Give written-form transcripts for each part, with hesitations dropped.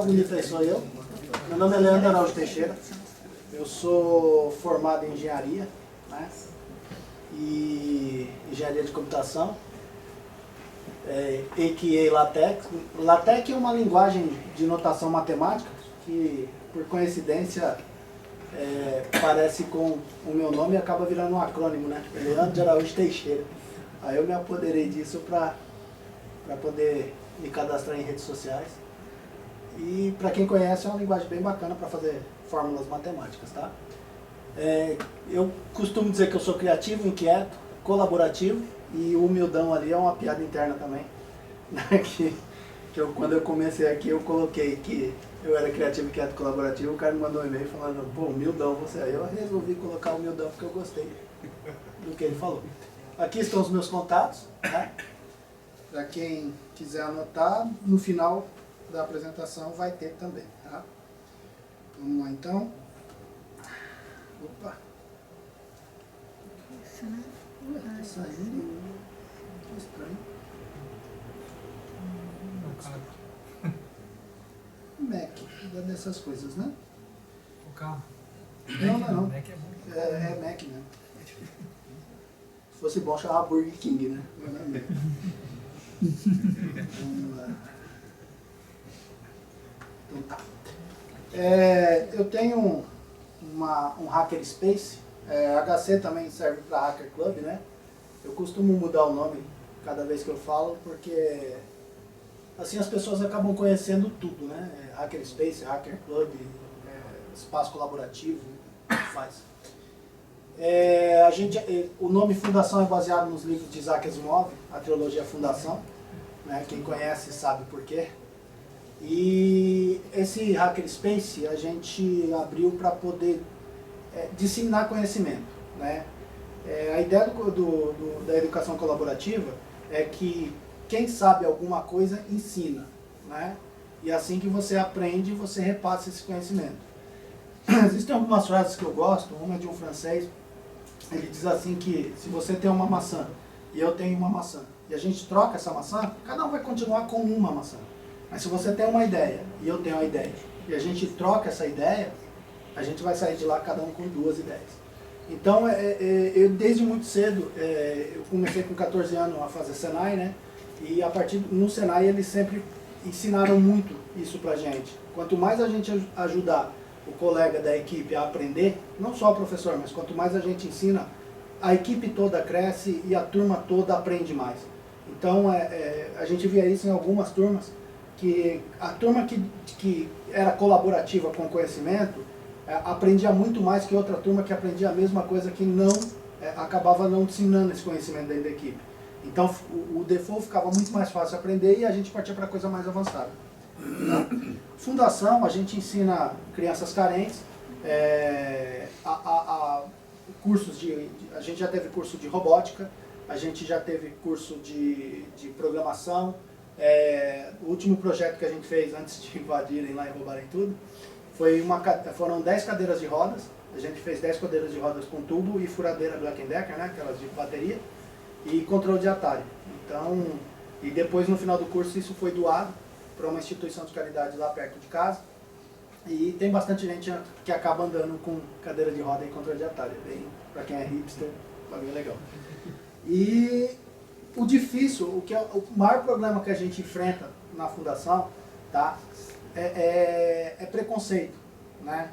bonito aí sou eu. Meu nome é Leandro Araújo Teixeira. Eu sou formado em engenharia, né? E engenharia de computação, a.k.a. LaTeX. LaTeX é uma linguagem de notação matemática que, por coincidência, parece com o meu nome e acaba virando um acrônimo, né? Leandro Araújo Teixeira. Aí eu me apoderei disso para poder me cadastrar em redes sociais. E para quem conhece, é uma linguagem bem bacana para fazer fórmulas matemáticas, tá? Eu costumo dizer que eu sou criativo, inquieto, colaborativo, e o humildão ali é uma piada interna também. Quando eu comecei aqui, eu coloquei que eu era criativo, inquieto, colaborativo. O cara me mandou um e-mail falando, pô, humildão você. Aí eu resolvi colocar humildão porque eu gostei do que ele falou. Aqui estão os meus contatos, tá? Para quem quiser anotar, no final da apresentação vai ter também, tá? Vamos lá então. Opa! Tá saindo. Que estranho. Mac, dessas coisas, né? O carro. Não. Mac é bom. É Mac, né? Se fosse bom, chamava Burger King, né? Vamos lá. Então tá. Eu tenho um Hackerspace. HC também serve para Hacker Club, né? Eu costumo mudar o nome cada vez que eu falo, porque assim as pessoas acabam conhecendo tudo, né? Hackerspace, Hacker Club, espaço colaborativo, faz. O nome Fundação é baseado nos livros de Isaac Asimov, a trilogia Fundação, né? Quem conhece sabe por quê. E esse Hackerspace a gente abriu para poder disseminar conhecimento, né? A ideia da educação colaborativa é que quem sabe alguma coisa ensina, né? E assim que você aprende, você repassa esse conhecimento. Existem algumas frases que eu gosto, uma é de um francês, ele diz assim que se você tem uma maçã e eu tenho uma maçã, e a gente troca essa maçã, cada um vai continuar com uma maçã. Mas se você tem uma ideia e eu tenho uma ideia, e a gente troca essa ideia, a gente vai sair de lá cada um com duas ideias. Então, eu desde muito cedo, eu comecei com 14 anos a fazer Senai, né? E a partir no Senai eles sempre ensinaram muito isso pra gente. Quanto mais a gente ajudar o colega da equipe a aprender, não só o professor, mas quanto mais a gente ensina, a equipe toda cresce e a turma toda aprende mais. Então, a gente via isso em algumas turmas, que a turma que era colaborativa com o conhecimento, aprendia muito mais que outra turma que aprendia a mesma coisa que acabava não ensinando esse conhecimento dentro da equipe. Então o default ficava muito mais fácil aprender e a gente partia para coisa mais avançada. Tá? Fundação, a gente ensina crianças carentes, cursos a gente já teve curso de robótica, a gente já teve curso de programação. O último projeto que a gente fez antes de invadirem lá e roubarem tudo, foram 10 cadeiras de rodas. A gente fez 10 cadeiras de rodas com tubo e furadeira Black & Decker, né, aquelas de bateria, e controle de Atari. Então, e depois no final do curso isso foi doado para uma instituição de caridade lá perto de casa. E tem bastante gente que acaba andando com cadeira de roda e controle de Atari. Para quem é hipster, é bem legal. E o difícil, o maior problema que a gente enfrenta na fundação, tá, é preconceito, né?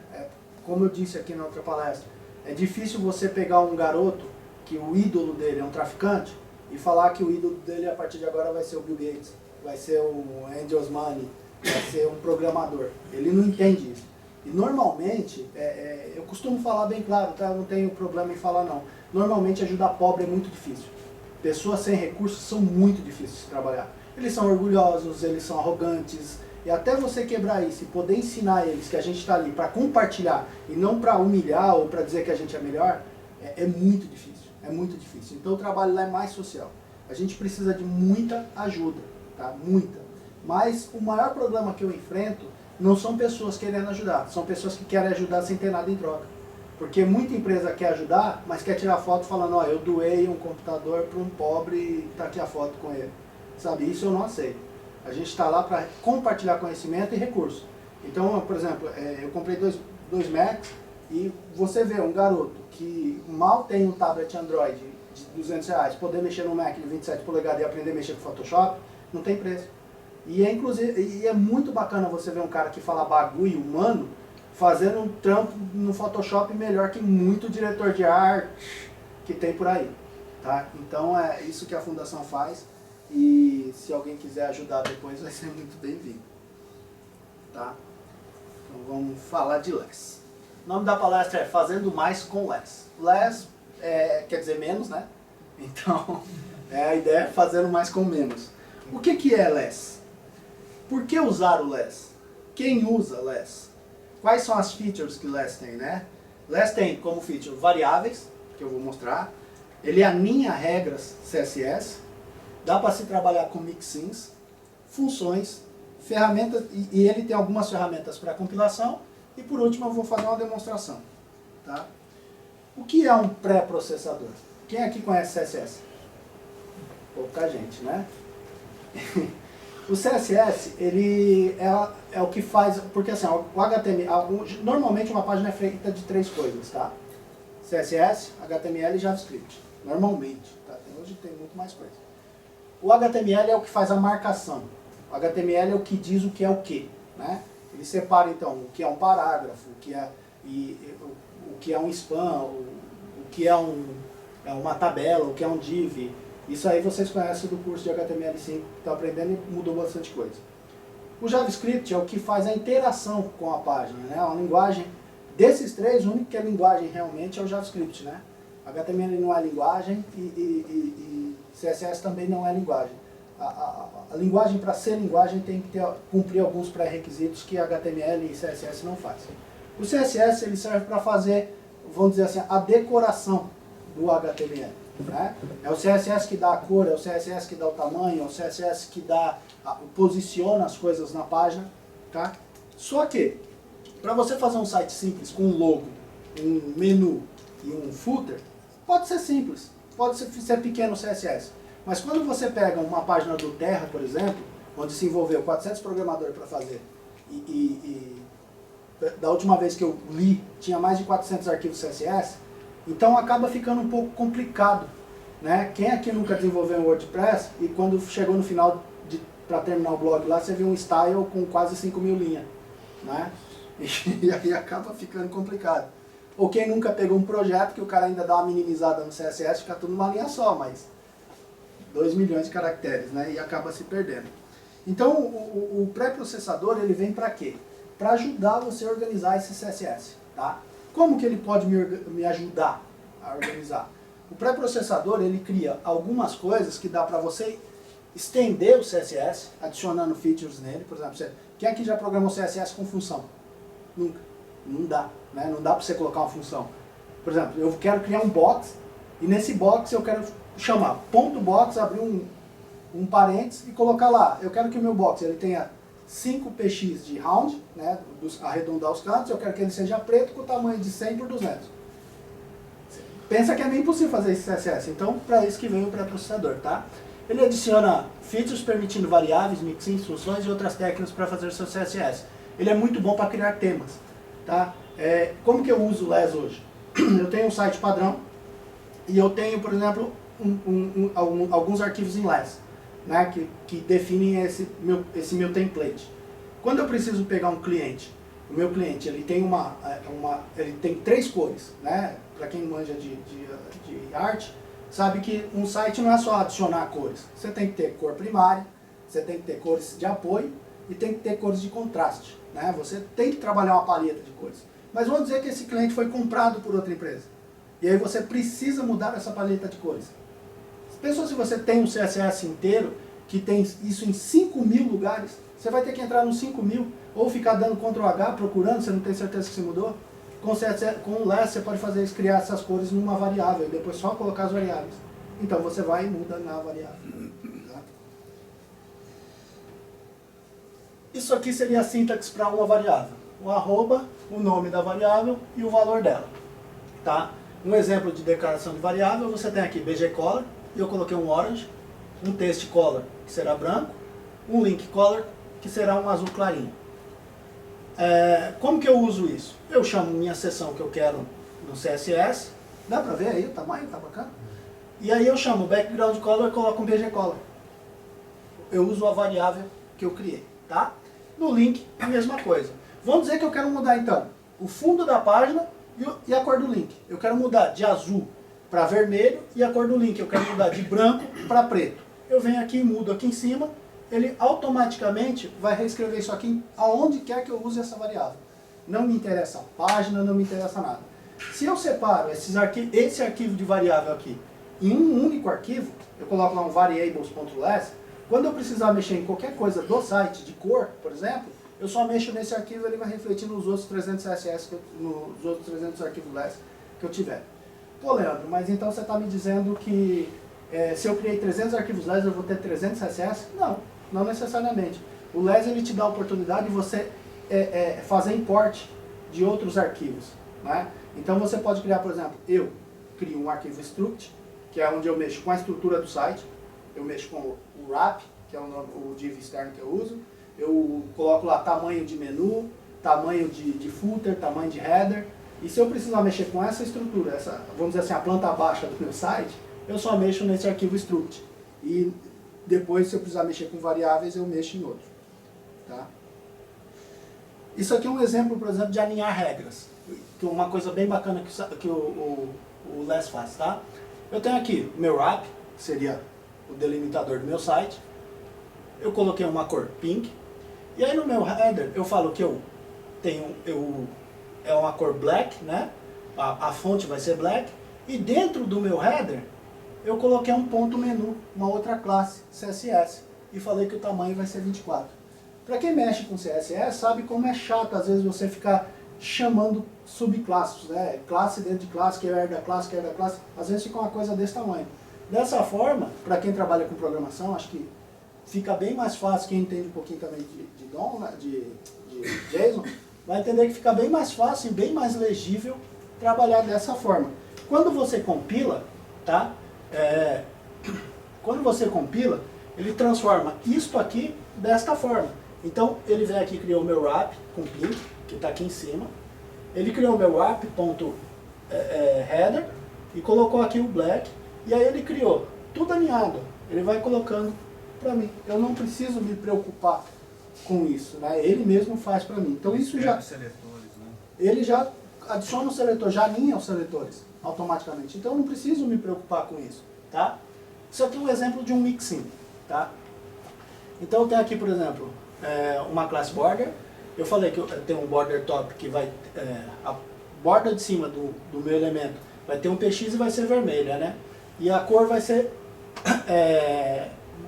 Como eu disse aqui na outra palestra, é difícil você pegar um garoto que o ídolo dele é um traficante e falar que o ídolo dele a partir de agora vai ser o Bill Gates, vai ser o Andy Osmani, vai ser um programador. Ele não entende isso. E normalmente, eu costumo falar bem claro, tá? Eu não tenho problema em falar não. Normalmente ajudar pobre é muito difícil. Pessoas sem recursos são muito difíceis de trabalhar. Eles são orgulhosos, eles são arrogantes. E até você quebrar isso e poder ensinar eles que a gente está ali para compartilhar e não para humilhar ou para dizer que a gente é melhor, é muito difícil. É muito difícil. Então o trabalho lá é mais social. A gente precisa de muita ajuda, tá? Muita. Mas o maior problema que eu enfrento não são pessoas querendo ajudar, são pessoas que querem ajudar sem ter nada em troca. Porque muita empresa quer ajudar, mas quer tirar foto falando, ó, eu doei um computador para um pobre e tá aqui a foto com ele. Sabe, isso eu não aceito. A gente está lá para compartilhar conhecimento e recursos. Então, por exemplo, eu comprei dois Macs e você vê um garoto que mal tem um tablet Android de R$200, poder mexer no Mac de 27 polegadas e aprender a mexer com Photoshop, não tem preço. E é muito bacana você ver um cara que fala bagulho humano fazendo um trampo no Photoshop melhor que muito diretor de arte que tem por aí. Tá? Então é isso que a Fundação faz e se alguém quiser ajudar depois vai ser muito bem-vindo. Tá? Então vamos falar de less. O nome da palestra é Fazendo Mais com Less. Less quer dizer menos, né? Então a ideia é fazendo mais com menos. O que é less? Por que usar o less? Quem usa less? Quais são as features que less tem, né? Less tem como feature variáveis, que eu vou mostrar. Ele alinha regras CSS. Dá para se trabalhar com mixins, funções, ferramentas, e ele tem algumas ferramentas para compilação. E por último eu vou fazer uma demonstração. Tá? O que é um pré-processador? Quem aqui conhece CSS? Pouca gente, né? O CSS, ele é o que faz, porque assim, o HTML, normalmente uma página é feita de 3 coisas, tá? CSS, HTML e JavaScript, normalmente, tá? Hoje tem muito mais coisa. O HTML é o que faz a marcação, o HTML é o que diz o que é o que, né? Ele separa então o que é um parágrafo, o que é um span, o que é uma tabela, o que é um div. Isso aí vocês conhecem do curso de HTML5, que está aprendendo e mudou bastante coisa. O JavaScript é o que faz a interação com a página, né? A linguagem, desses três, o único que é linguagem realmente é o JavaScript, né? HTML não é linguagem e CSS também não é linguagem. A linguagem, para ser linguagem, tem que cumprir alguns pré-requisitos que HTML e CSS não fazem. O CSS ele serve para fazer, vamos dizer assim, a decoração do HTML. Né? É o CSS que dá a cor, é o CSS que dá o tamanho, é o CSS que posiciona as coisas na página. Tá? Só que, para você fazer um site simples com um logo, um menu e um footer, pode ser simples, pode ser pequeno o CSS. Mas quando você pega uma página do Terra, por exemplo, onde se envolveu 400 programadores para fazer, da última vez que eu li, tinha mais de 400 arquivos CSS, então acaba ficando um pouco complicado. Né? Quem aqui nunca desenvolveu um WordPress e quando chegou no final para terminar o blog lá, você viu um style com quase 5.000 linhas. Né? E aí acaba ficando complicado. Ou quem nunca pegou um projeto que o cara ainda dá uma minimizada no CSS, fica tudo numa linha só, mas 2 milhões de caracteres, né? E acaba se perdendo. Então o pré-processador ele vem para quê? Para ajudar você a organizar esse CSS. Tá? Como que ele pode me ajudar a organizar? O pré-processador ele cria algumas coisas que dá para você estender o CSS, adicionando features nele. Por exemplo, quem aqui já programou CSS com função? Nunca. Não dá. Né? Não dá para você colocar uma função. Por exemplo, eu quero criar um box e nesse box eu quero chamar .box, abrir um parênteses e colocar lá. Eu quero que o meu box ele tenha 5 px de round, né, arredondar os cantos, eu quero que ele seja preto com o tamanho de 100 por 200. Pensa que é meio impossível fazer esse CSS, então para isso que vem o pré-processador, tá? Ele adiciona features permitindo variáveis, mixins, funções e outras técnicas para fazer o seu CSS. Ele é muito bom para criar temas, tá? Como que eu uso o less hoje? Eu tenho um site padrão e eu tenho, por exemplo, alguns arquivos em less. Né, que definem esse meu template. Quando eu preciso pegar um cliente, o meu cliente ele tem ele tem 3 cores, né? Para quem manja de arte, sabe que um site não é só adicionar cores. Você tem que ter cor primária, você tem que ter cores de apoio e tem que ter cores de contraste. Né? Você tem que trabalhar uma paleta de cores. Mas vamos dizer que esse cliente foi comprado por outra empresa. E aí você precisa mudar essa paleta de cores. Pensou se você tem um CSS inteiro, que tem isso em 5.000 lugares, você vai ter que entrar nos 5.000, ou ficar dando Ctrl H, procurando, você não tem certeza que você mudou. Com o less você pode fazer isso, criar essas cores numa variável, e depois só colocar as variáveis. Então você vai e muda na variável. Tá? Isso aqui seria a sintaxe para uma variável. O arroba, o nome da variável e o valor dela. Tá? Um exemplo de declaração de variável, você tem aqui bgcolor, e eu coloquei um orange, um text color, que será branco, um link color, que será um azul clarinho. Como que eu uso isso? Eu chamo minha seção que eu quero no CSS, dá pra ver aí o tamanho, tá bacana? E aí eu chamo background color e coloco um BG color. Eu uso a variável que eu criei, tá? No link, a mesma coisa. Vamos dizer que eu quero mudar então o fundo da página e a cor do link. Eu quero mudar de azul para vermelho e a cor do link. Eu quero mudar de branco para preto. Eu venho aqui e mudo aqui em cima, ele automaticamente vai reescrever isso aqui aonde quer que eu use essa variável. Não me interessa a página, não me interessa nada. Se eu separo esse arquivo de variável aqui em um único arquivo, eu coloco lá um variables.less, quando eu precisar mexer em qualquer coisa do site, de cor, por exemplo, eu só mexo nesse arquivo e ele vai refletir nos outros 300 CSS, nos outros 300 arquivos less que eu tiver. Pô, Leandro, mas então você está me dizendo que se eu criei 300 arquivos less eu vou ter 300 CSS? Não, não necessariamente. O less ele te dá a oportunidade de você fazer import de outros arquivos, né? Então você pode criar, por exemplo, eu crio um arquivo struct, que é onde eu mexo com a estrutura do site, eu mexo com o wrap, que é o div externo que eu uso, eu coloco lá tamanho de menu, tamanho de footer, tamanho de header, e se eu precisar mexer com essa estrutura, vamos dizer assim, a planta baixa do meu site, eu só mexo nesse arquivo struct. E depois, se eu precisar mexer com variáveis, eu mexo em outro. Tá? Isso aqui é um exemplo, por exemplo, de alinhar regras, que é uma coisa bem bacana que o Less faz. Tá? Eu tenho aqui o meu wrap, que seria o delimitador do meu site. Eu coloquei uma cor pink. E aí no meu header eu falo que é uma cor black, né? A fonte vai ser black. E dentro do meu header eu coloquei um ponto menu, uma outra classe, CSS. E falei que o tamanho vai ser 24. Para quem mexe com CSS sabe como é chato às vezes você ficar chamando subclasses, né? Classe dentro de classe, que é da classe, que é da classe. Às vezes fica uma coisa desse tamanho. Dessa forma, para quem trabalha com programação, acho que fica bem mais fácil, quem entende um pouquinho também de DOM, né, de JSON, vai entender que fica bem mais fácil e bem mais legível trabalhar dessa forma. Quando você compila, tá? Quando você compila, ele transforma isto aqui desta forma. Então, ele vem aqui e criou o meu wrap com pink, que está aqui em cima. Ele criou o meu wrap.header e colocou aqui o black. E aí ele criou tudo alinhado. Ele vai colocando para mim. Eu não preciso me preocupar com isso, né? Ele mesmo faz para mim. Então isso já... seletores, né? Ele já adiciona o seletor, já alinha os seletores automaticamente. Então eu não preciso me preocupar com isso, tá? Isso aqui é um exemplo de um mixin, tá? Então eu tenho aqui, por exemplo, uma classe border. Eu falei que eu tenho um border top que vai... a borda de cima do meu elemento vai ter um PX e vai ser vermelha, né? E a cor vai ser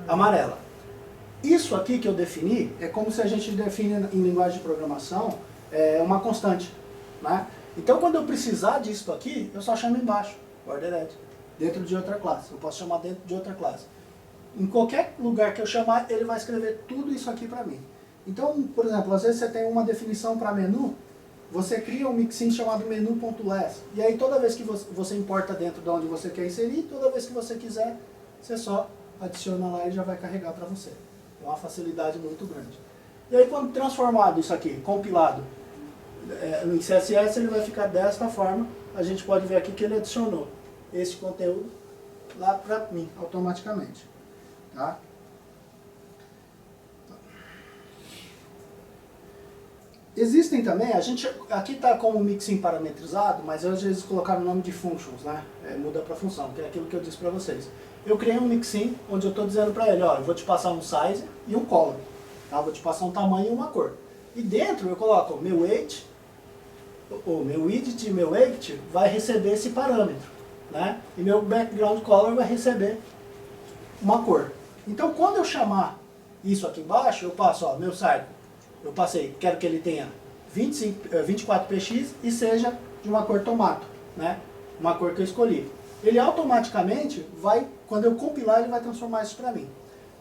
amarela. Isso aqui que eu defini é como se a gente define em linguagem de programação uma constante, né? Então quando eu precisar disso aqui, eu só chamo embaixo, border dentro de outra classe. Eu posso chamar dentro de outra classe. Em qualquer lugar que eu chamar, ele vai escrever tudo isso aqui para mim. Então, por exemplo, às vezes você tem uma definição para menu, você cria um mixin chamado menu.less. E aí toda vez que você importa dentro de onde você quer inserir, toda vez que você quiser, você só adiciona lá e já vai carregar para você. É uma facilidade muito grande. E aí quando transformado isso aqui, compilado em CSS, ele vai ficar desta forma. A gente pode ver aqui que ele adicionou esse conteúdo lá para mim, automaticamente. Tá? Existem também, a gente aqui está como mixin parametrizado, mas às vezes colocaram o nome de functions, né? Muda para função, que é aquilo que eu disse para vocês. Eu criei um mixin onde eu estou dizendo para ele, ó, eu vou te passar um size e um color, tá? Vou te passar um tamanho e uma cor. E dentro eu coloco o meu weight, o meu widget e meu height vai receber esse parâmetro, né? E meu background color vai receber uma cor. Então quando eu chamar isso aqui embaixo, eu passo, ó, meu site, eu passei, quero que ele tenha 24 px e seja de uma cor tomato, né? Uma cor que eu escolhi. Ele automaticamente vai, quando eu compilar, ele vai transformar isso para mim.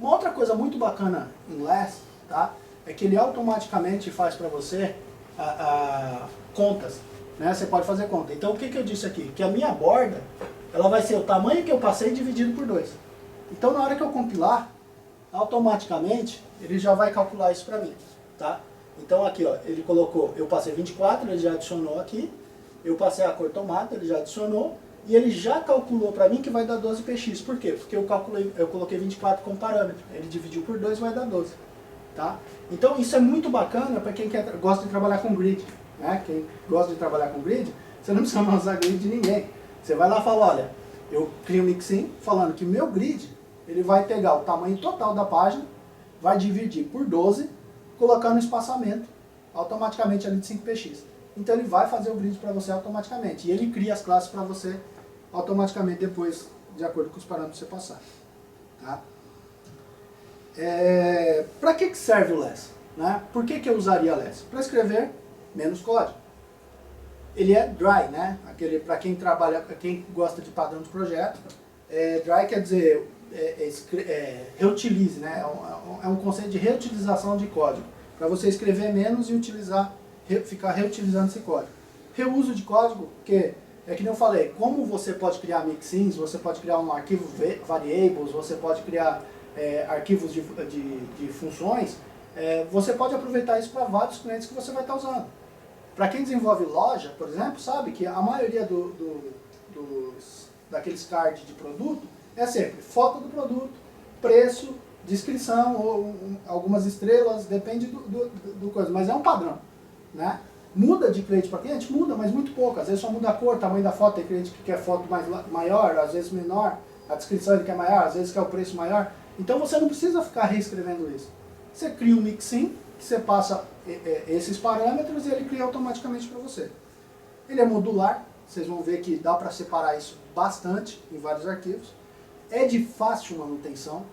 Uma outra coisa muito bacana em Less, tá? É que ele automaticamente faz para você contas, né? Você pode fazer conta. Então o que eu disse aqui? Que a minha borda, ela vai ser o tamanho que eu passei dividido por 2. Então na hora que eu compilar, automaticamente ele já vai calcular isso para mim, tá? Então aqui, ó, ele colocou, eu passei 24, ele já adicionou aqui, eu passei a cor tomate, ele já adicionou, e ele já calculou para mim que vai dar 12px. Por quê? Porque eu coloquei 24 como parâmetro, ele dividiu por 2 vai dar 12. Tá? Então isso é muito bacana para quem gosta de trabalhar com grid. Né? Quem gosta de trabalhar com grid, você não precisa mais usar grid de ninguém. Você vai lá e fala, olha, eu crio um mixin falando que meu grid, ele vai pegar o tamanho total da página, vai dividir por 12, colocando espaçamento automaticamente ali de 5px. Então ele vai fazer o grid para você automaticamente. E ele cria as classes para você automaticamente depois, de acordo com os parâmetros que você passar. Tá? Para que serve o less? Né? Por que eu usaria less? Para escrever menos código. Ele é dry, né? Para quem trabalha, quem gosta de padrão de projeto, dry quer dizer reutilize, né? É um conceito de reutilização de código. Para você escrever menos e utilizar, ficar reutilizando esse código. Reuso de código, porque é que nem eu falei, como você pode criar mixins, você pode criar um arquivo variables, você pode criar arquivos de funções, você pode aproveitar isso para vários clientes que você vai estar usando. Para quem desenvolve loja, por exemplo, sabe que a maioria daqueles cards de produto é sempre foto do produto, preço, descrição, ou algumas estrelas, depende do coisa, mas é um padrão. Né? Muda de cliente para cliente? Muda, mas muito pouco. Às vezes só muda a cor, tamanho da foto, tem cliente que quer foto maior, às vezes menor, a descrição ele quer maior, às vezes quer o preço maior. Então você não precisa ficar reescrevendo isso. Você cria um mixin, que você passa esses parâmetros e ele cria automaticamente para você. Ele é modular, vocês vão ver que dá para separar isso bastante em vários arquivos. É de fácil manutenção,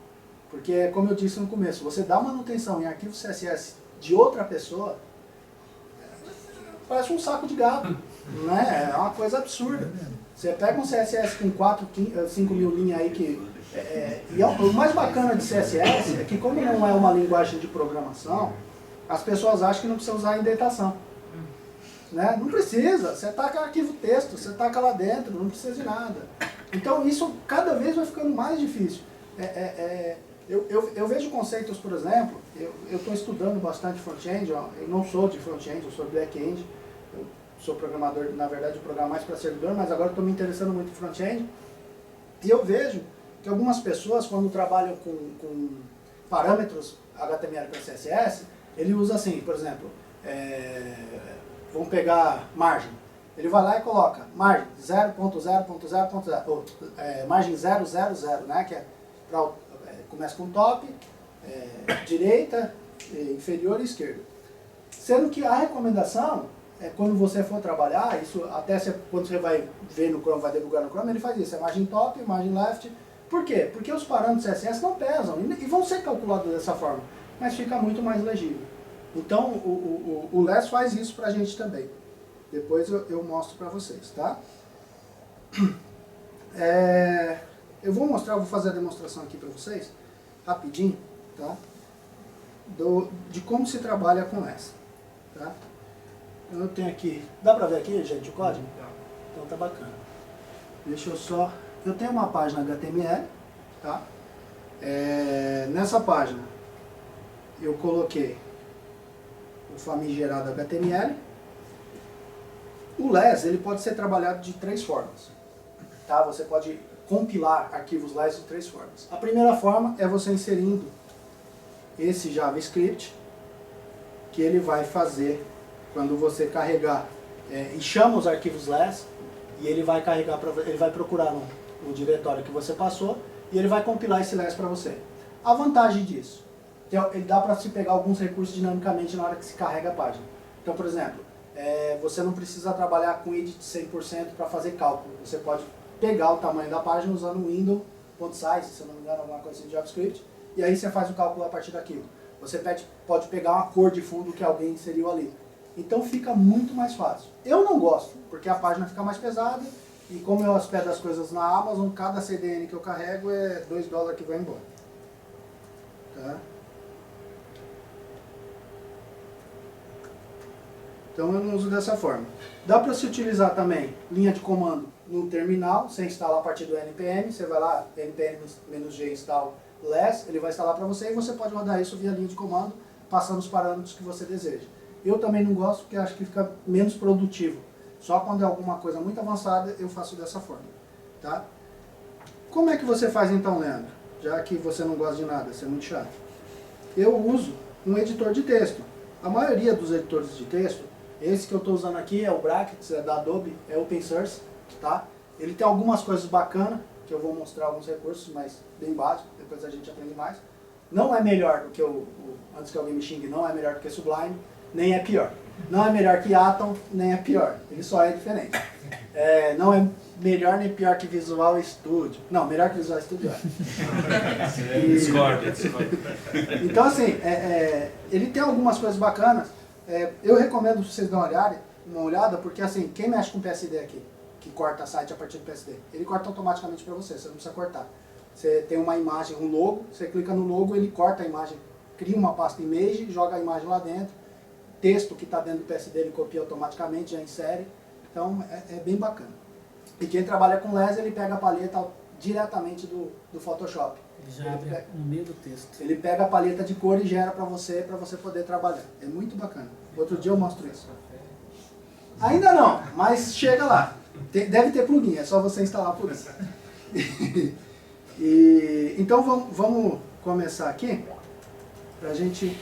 porque como eu disse no começo, você dá manutenção em arquivo CSS de outra pessoa, parece um saco de gato, né? É uma coisa absurda. Você pega um CSS com 4, 5 mil linhas aí e o mais bacana de CSS é que como não é uma linguagem de programação, as pessoas acham que não precisa usar indentação. Né? Não precisa, você taca arquivo texto, você taca lá dentro, não precisa de nada. Então isso cada vez vai ficando mais difícil. Eu vejo conceitos, por exemplo, eu estou estudando bastante front-end, eu não sou de front-end, eu sou de back-end, eu sou programador, na verdade eu programo mais para servidor, mas agora estou me interessando muito em front-end, e eu vejo que algumas pessoas, quando trabalham com parâmetros HTML para CSS, ele usa assim, por exemplo, vamos pegar margem, ele vai lá e coloca margem 0.0.0.0, ou margem 000, né, que começa com top, direita, inferior e esquerda. Sendo que a recomendação, quando você for trabalhar, isso até quando você vai ver no Chrome, vai debugar no Chrome, ele faz isso, margem top, margem left. Por quê? Porque os parâmetros CSS não pesam e vão ser calculados dessa forma, mas fica muito mais legível. Então o less faz isso pra gente também. Depois eu mostro pra vocês, tá? Eu vou mostrar, vou fazer a demonstração aqui pra vocês, rapidinho, tá? De como se trabalha com essa, tá? Eu tenho aqui, dá pra ver aqui, gente, o código? Então tá bacana. Deixa eu só, eu tenho uma página HTML, tá? Nessa página eu coloquei o famigerado HTML. O less, ele pode ser trabalhado de 3 formas, tá? Você pode compilar arquivos less de 3 formas. A primeira forma é você inserindo esse JavaScript, que ele vai fazer quando você carregar e chama os arquivos less, e ele vai carregar, ele vai procurar no diretório que você passou, e ele vai compilar esse less para você. A vantagem disso, ele dá para se pegar alguns recursos dinamicamente na hora que se carrega a página. Então, por exemplo, você não precisa trabalhar com edit 100% para fazer cálculo. Você pode pegar o tamanho da página usando o window.size, se eu não me engano, alguma coisa de JavaScript, e aí você faz o cálculo a partir daquilo. Você pode pegar uma cor de fundo que alguém inseriu ali. Então fica muito mais fácil. Eu não gosto, porque a página fica mais pesada, e como eu hospedo as coisas na Amazon, cada CDN que eu carrego é $2 que vai embora. Tá? Então eu não uso dessa forma. Dá para se utilizar também linha de comando no terminal, sem instalar a partir do npm. Você vai lá, npm-g install less, ele vai instalar para você e você pode rodar isso via linha de comando passando os parâmetros que você deseja. Eu também não gosto porque acho que fica menos produtivo. Só quando é alguma coisa muito avançada eu faço dessa forma. Tá? Como é que você faz então, Leandro? Já que você não gosta de nada, você é muito chato. Eu uso um editor de texto. A maioria dos editores de texto, esse que eu estou usando aqui é o Brackets, é da Adobe, é open source. Tá? Ele tem algumas coisas bacanas, que eu vou mostrar alguns recursos, mas bem básico, depois a gente aprende mais. Não é melhor do que antes que alguém me xingue, não é melhor do que Sublime, nem é pior. Não é melhor que Atom, nem é pior. Ele só é diferente. Não é melhor nem pior que Visual Studio. Não, melhor que Visual Studio é. Discorda. Então assim, ele tem algumas coisas bacanas. Eu recomendo vocês darem uma olhada, porque assim, quem mexe com PSD aqui, que corta site a partir do PSD, ele corta automaticamente para você não precisa cortar. Você tem uma imagem, um logo, você clica no logo, ele corta a imagem, cria uma pasta image, joga a imagem lá dentro, texto que está dentro do PSD ele copia automaticamente, já insere, então é bem bacana. E quem trabalha com LES, ele pega a paleta diretamente do Photoshop. Ele já abre no meio do texto. Ele pega a paleta de cor e gera para você poder trabalhar. É muito bacana. Outro dia eu mostro isso. Ainda não, mas chega lá. Deve ter plugin, é só você instalar o plugin. Então vamos começar aqui, para a gente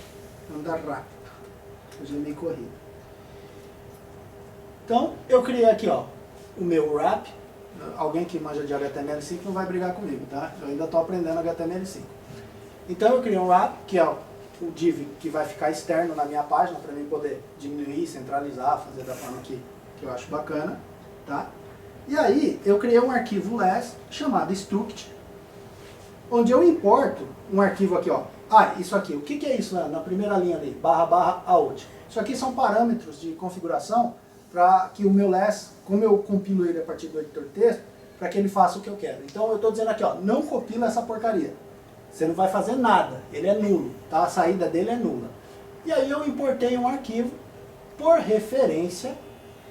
andar rápido. Hoje é meio corrido. Então, eu criei aqui ó, o meu wrap. Alguém que manja de HTML5 não vai brigar comigo, tá? Eu ainda estou aprendendo HTML5. Então eu criei um wrap, que é o div que vai ficar externo na minha página, para mim poder diminuir, centralizar, fazer da forma que eu acho bacana. Tá? E aí eu criei um arquivo LES chamado struct, onde eu importo um arquivo aqui, ó. Isso aqui, o que é isso na primeira linha ali? /out. Isso aqui são parâmetros de configuração para que o meu LES, como eu compilo ele a partir do editor de texto, para que ele faça o que eu quero. Então eu estou dizendo aqui, ó, não compila essa porcaria. Você não vai fazer nada, ele é nulo, tá? A saída dele é nula. E aí eu importei um arquivo por referência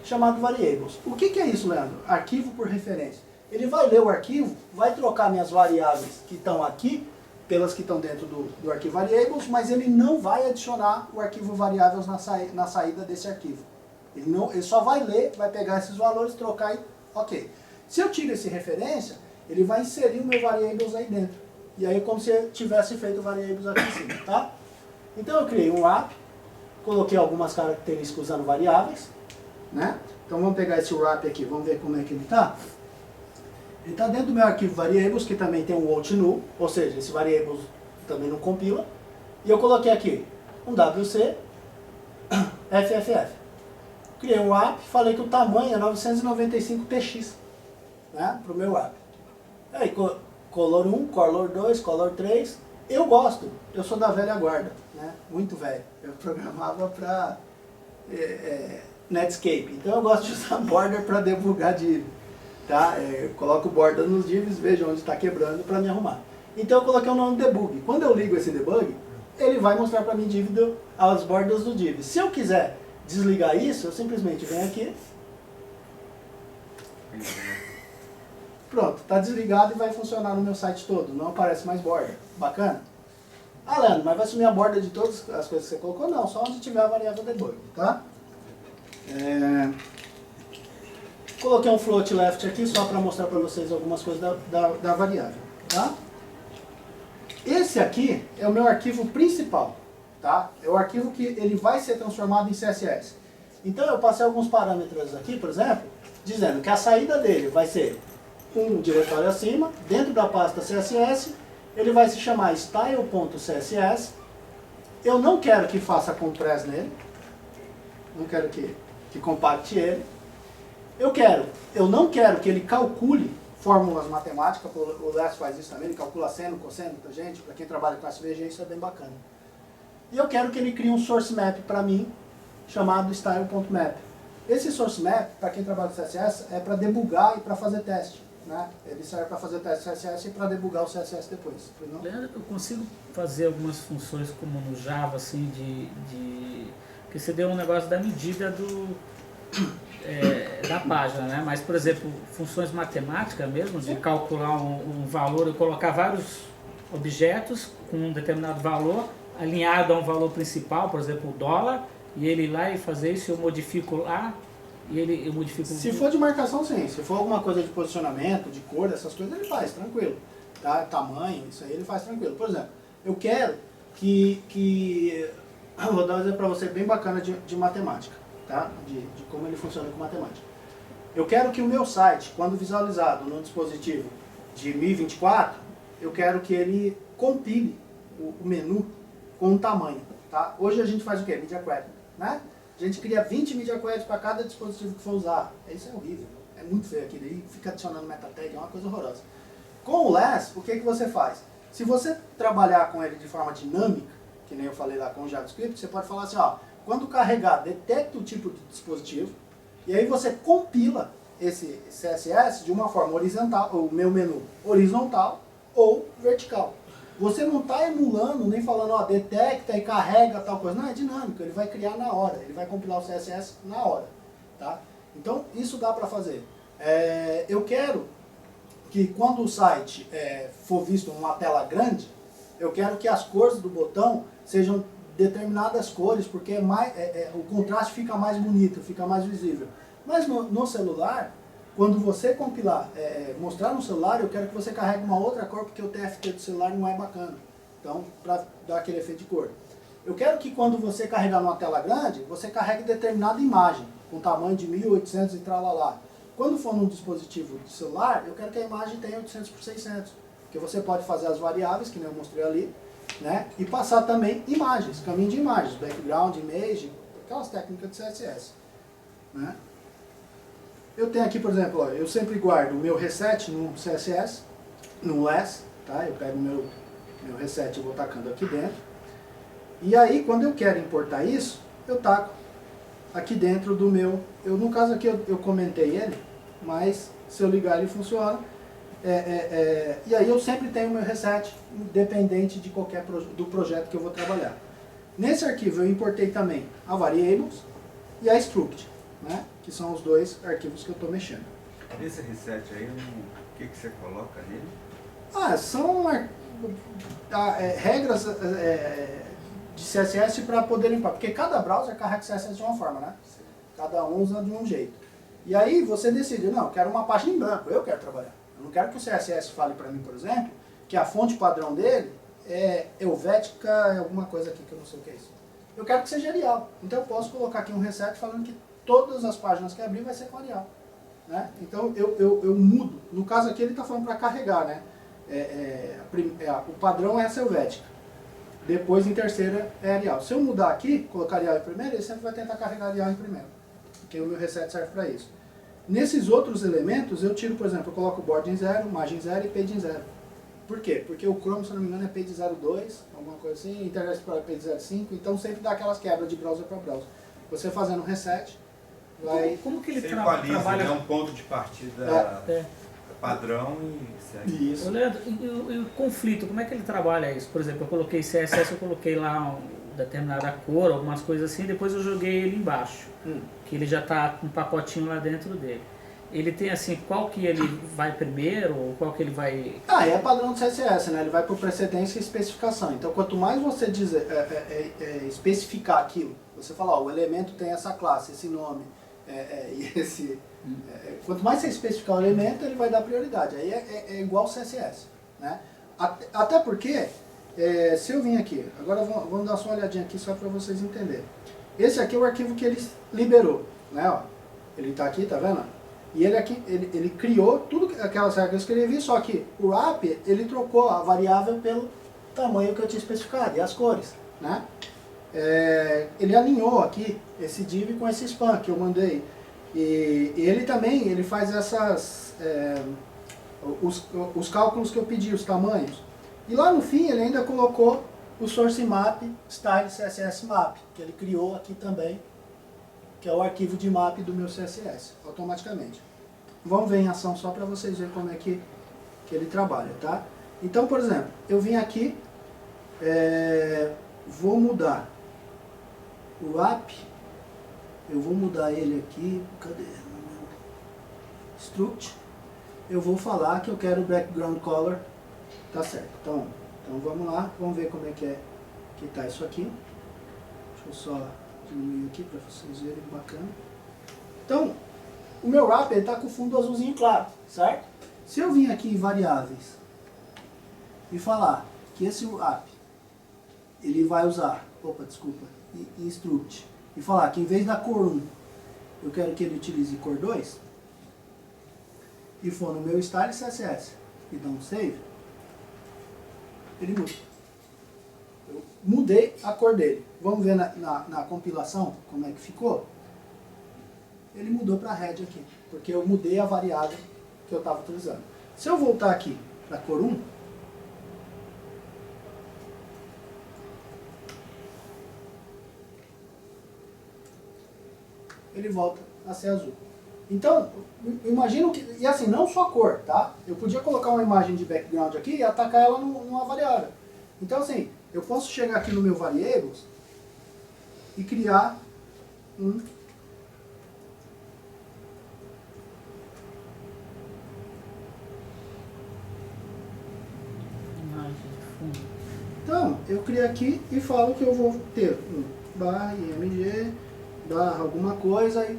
chamado variables. O que é isso, Leandro? Arquivo por referência. Ele vai ler o arquivo, vai trocar minhas variáveis que estão aqui pelas que estão dentro do arquivo variables, mas ele não vai adicionar o arquivo variables na saída desse arquivo. Ele só vai ler, vai pegar esses valores, trocar e ok. Se eu tiro esse referência, ele vai inserir o meu variables aí dentro. E aí é como se eu tivesse feito variables aqui em cima, tá? Então eu criei um wrap, coloquei algumas características usando variáveis, né? Então vamos pegar esse wrap aqui, vamos ver como é que ele está. Ele está dentro do meu arquivo variables, que também tem um out null, ou seja, esse variables também não compila. E eu coloquei aqui um WC FFF. Criei um wrap, falei que o tamanho é 995 px, né, para o meu wrap. Aí color 1, color 2, color 3. Eu gosto, eu sou da velha guarda, né, muito velho. Eu programava para Netscape, então eu gosto de usar border para debugar div. Tá? Eu coloco border nos divs, vejo onde está quebrando para me arrumar. Então eu coloquei o nome debug. Quando eu ligo esse debug, ele vai mostrar para mim as bordas do div. Se eu quiser desligar isso, eu simplesmente venho aqui. Pronto, está desligado e vai funcionar no meu site todo. Não aparece mais border. Bacana? Leandro, mas vai sumir a borda de todas as coisas que você colocou? Não, só onde tiver a variável debug. Tá? Coloquei um float left aqui só para mostrar para vocês algumas coisas da variável. Tá? Esse aqui é o meu arquivo principal. Tá? É o arquivo que ele vai ser transformado em CSS. Então eu passei alguns parâmetros aqui, por exemplo, dizendo que a saída dele vai ser um diretório acima, dentro da pasta CSS, ele vai se chamar style.css. Eu não quero que faça compress nele, não quero que compacte ele. Eu não quero que ele calcule fórmulas matemáticas, o LES faz isso também, ele calcula seno, cosseno, tangente, para quem trabalha com SVG isso é bem bacana. E eu quero que ele crie um source map para mim, chamado style.map. Esse source map, para quem trabalha com CSS, é para debugar e para fazer teste. Né? Ele serve para fazer teste CSS e para debugar o CSS depois. Leandro, eu consigo fazer algumas funções como no Java, assim, que você deu um negócio da medida da página, né? Mas, por exemplo, funções matemáticas mesmo, de calcular um valor, eu colocar vários objetos com um determinado valor, alinhado a um valor principal, por exemplo, o dólar, e ele ir lá e fazer isso, eu modifico lá, e eu modifico... Se for de marcação, sim. Se for alguma coisa de posicionamento, de cor, essas coisas, ele faz, tranquilo. Tá? Tamanho, isso aí ele faz tranquilo. Por exemplo, eu quero eu vou dar um exemplo para você bem bacana de matemática, tá? De como ele funciona com matemática. Eu quero que o meu site, quando visualizado no dispositivo de 1024, eu quero que ele compile o menu com um tamanho, tá? Hoje a gente faz o quê? Media Query, né? A gente cria 20 Media Queries para cada dispositivo que for usar. Isso é horrível, é muito feio aquilo aí, fica adicionando meta tag, é uma coisa horrorosa. Com o Less, o que você faz? Se você trabalhar com ele de forma dinâmica, que nem eu falei lá com o JavaScript, você pode falar assim, ó, quando carregar, detecta o tipo de dispositivo, e aí você compila esse CSS de uma forma horizontal, o meu menu horizontal ou vertical. Você não está emulando, nem falando, ó, detecta e carrega tal coisa. Não, é dinâmico, ele vai criar na hora, ele vai compilar o CSS na hora. Tá? Então, isso dá para fazer. Eu quero que quando o site for visto numa tela grande, eu quero que as cores do botão sejam determinadas cores, porque o contraste fica mais bonito, fica mais visível. Mas no celular, quando você compilar, mostrar no celular, eu quero que você carregue uma outra cor, porque o TFT do celular não é bacana. Então, para dar aquele efeito de cor. Eu quero que quando você carregar numa tela grande, você carregue determinada imagem, com tamanho de 1800 e tralalá. Quando for num dispositivo de celular, eu quero que a imagem tenha 800 por 600. Porque você pode fazer as variáveis, que nem eu mostrei ali, né? E passar também imagens, caminho de imagens, background, image, aquelas técnicas de CSS. Né? Eu tenho aqui, por exemplo, ó, eu sempre guardo o meu reset no CSS, no less, tá? Eu pego o meu reset e vou tacando aqui dentro. E aí, quando eu quero importar isso, eu taco aqui dentro do meu... no caso aqui eu comentei ele, mas se eu ligar ele funciona. E aí eu sempre tenho o meu reset, independente de do projeto que eu vou trabalhar. Nesse arquivo eu importei também a variables e a struct, né? Que são os dois arquivos que eu estou mexendo. Nesse reset aí, o que você coloca nele? São regras de CSS para poder limpar, porque cada browser carrega CSS de uma forma, né? Cada um usa de um jeito. E aí você decide, não, eu quero uma página em branco, eu quero trabalhar. Eu não quero que o CSS fale para mim, por exemplo, que a fonte padrão dele é helvética, alguma coisa aqui que eu não sei o que é isso. Eu quero que seja Arial. Então eu posso colocar aqui um reset falando que todas as páginas que abrir vai ser com Arial. Né? Então eu mudo. No caso aqui ele está falando para carregar, né? O padrão é essa helvética. Depois em terceira é Arial. Se eu mudar aqui, colocar Arial em primeiro, ele sempre vai tentar carregar Arial em primeiro. Porque o meu reset serve para isso. Nesses outros elementos, eu tiro, por exemplo, eu coloco board em 0, margem 0 e page em 0. Por quê? Porque o Chrome, se não me engano, é page 02, alguma coisa assim, Internet Explorer é page 05, então sempre dá aquelas quebras de browser para browser. Você fazendo um reset, vai... Como que ele você equaliza, trabalha? É um ponto de partida padrão e segue. Isso. Leandro, e o conflito, como é que ele trabalha isso? Por exemplo, eu coloquei CSS, eu coloquei lá uma determinada cor, algumas coisas assim, depois eu joguei ele embaixo, que ele já está com um pacotinho lá dentro dele. Ele tem assim, qual que ele vai primeiro, ou qual que ele vai... É padrão do CSS, né? Ele vai por precedência e especificação. Então, quanto mais você especificar aquilo, você fala, ó, o elemento tem essa classe, esse nome, e esse... quanto mais você especificar o elemento, ele vai dar prioridade. Aí é igual CSS, né? Até porque, se eu vim aqui, agora vamos dar só uma olhadinha aqui só para vocês entenderem. Esse aqui é o arquivo que ele liberou, né? Ó, ele está aqui, tá vendo? E ele aqui, ele criou tudo aquelas regras que eu escrevi, só que o wrap, ele trocou a variável pelo tamanho que eu tinha especificado, e as cores, né? Ele alinhou aqui esse div com esse span que eu mandei. E ele também, ele faz os cálculos que eu pedi, os tamanhos. E lá no fim ele ainda colocou o source map style css map, que ele criou aqui também, que é o arquivo de map do meu CSS, automaticamente. Vamos ver em ação só para vocês verem como é que ele trabalha, tá? Então, por exemplo, eu vim aqui, vou mudar o wrap, eu vou mudar ele aqui, cadê? Struct, eu vou falar que eu quero o background color, tá certo. Então vamos lá, vamos ver como é que que está isso aqui. Deixa eu só diminuir aqui para vocês verem bacana. Então, o meu wrap está com o fundo azulzinho claro, certo? Se eu vir aqui em variáveis e falar que esse wrap ele vai usar, instruct, e falar que em vez da cor 1, eu quero que ele utilize cor 2, e for no meu style CSS e dar um save, ele muda. Eu mudei a cor dele. Vamos ver na compilação como é que ficou? Ele mudou para red aqui, porque eu mudei a variável que eu estava utilizando. Se eu voltar aqui para a cor 1, ele volta a ser azul. Então, imagino que, e assim, não só a cor, tá? Eu podia colocar uma imagem de background aqui e atacar ela numa variável. Então assim, eu posso chegar aqui no meu variables e criar um então, eu crio aqui e falo que eu vou ter um barra img, barra alguma coisa, e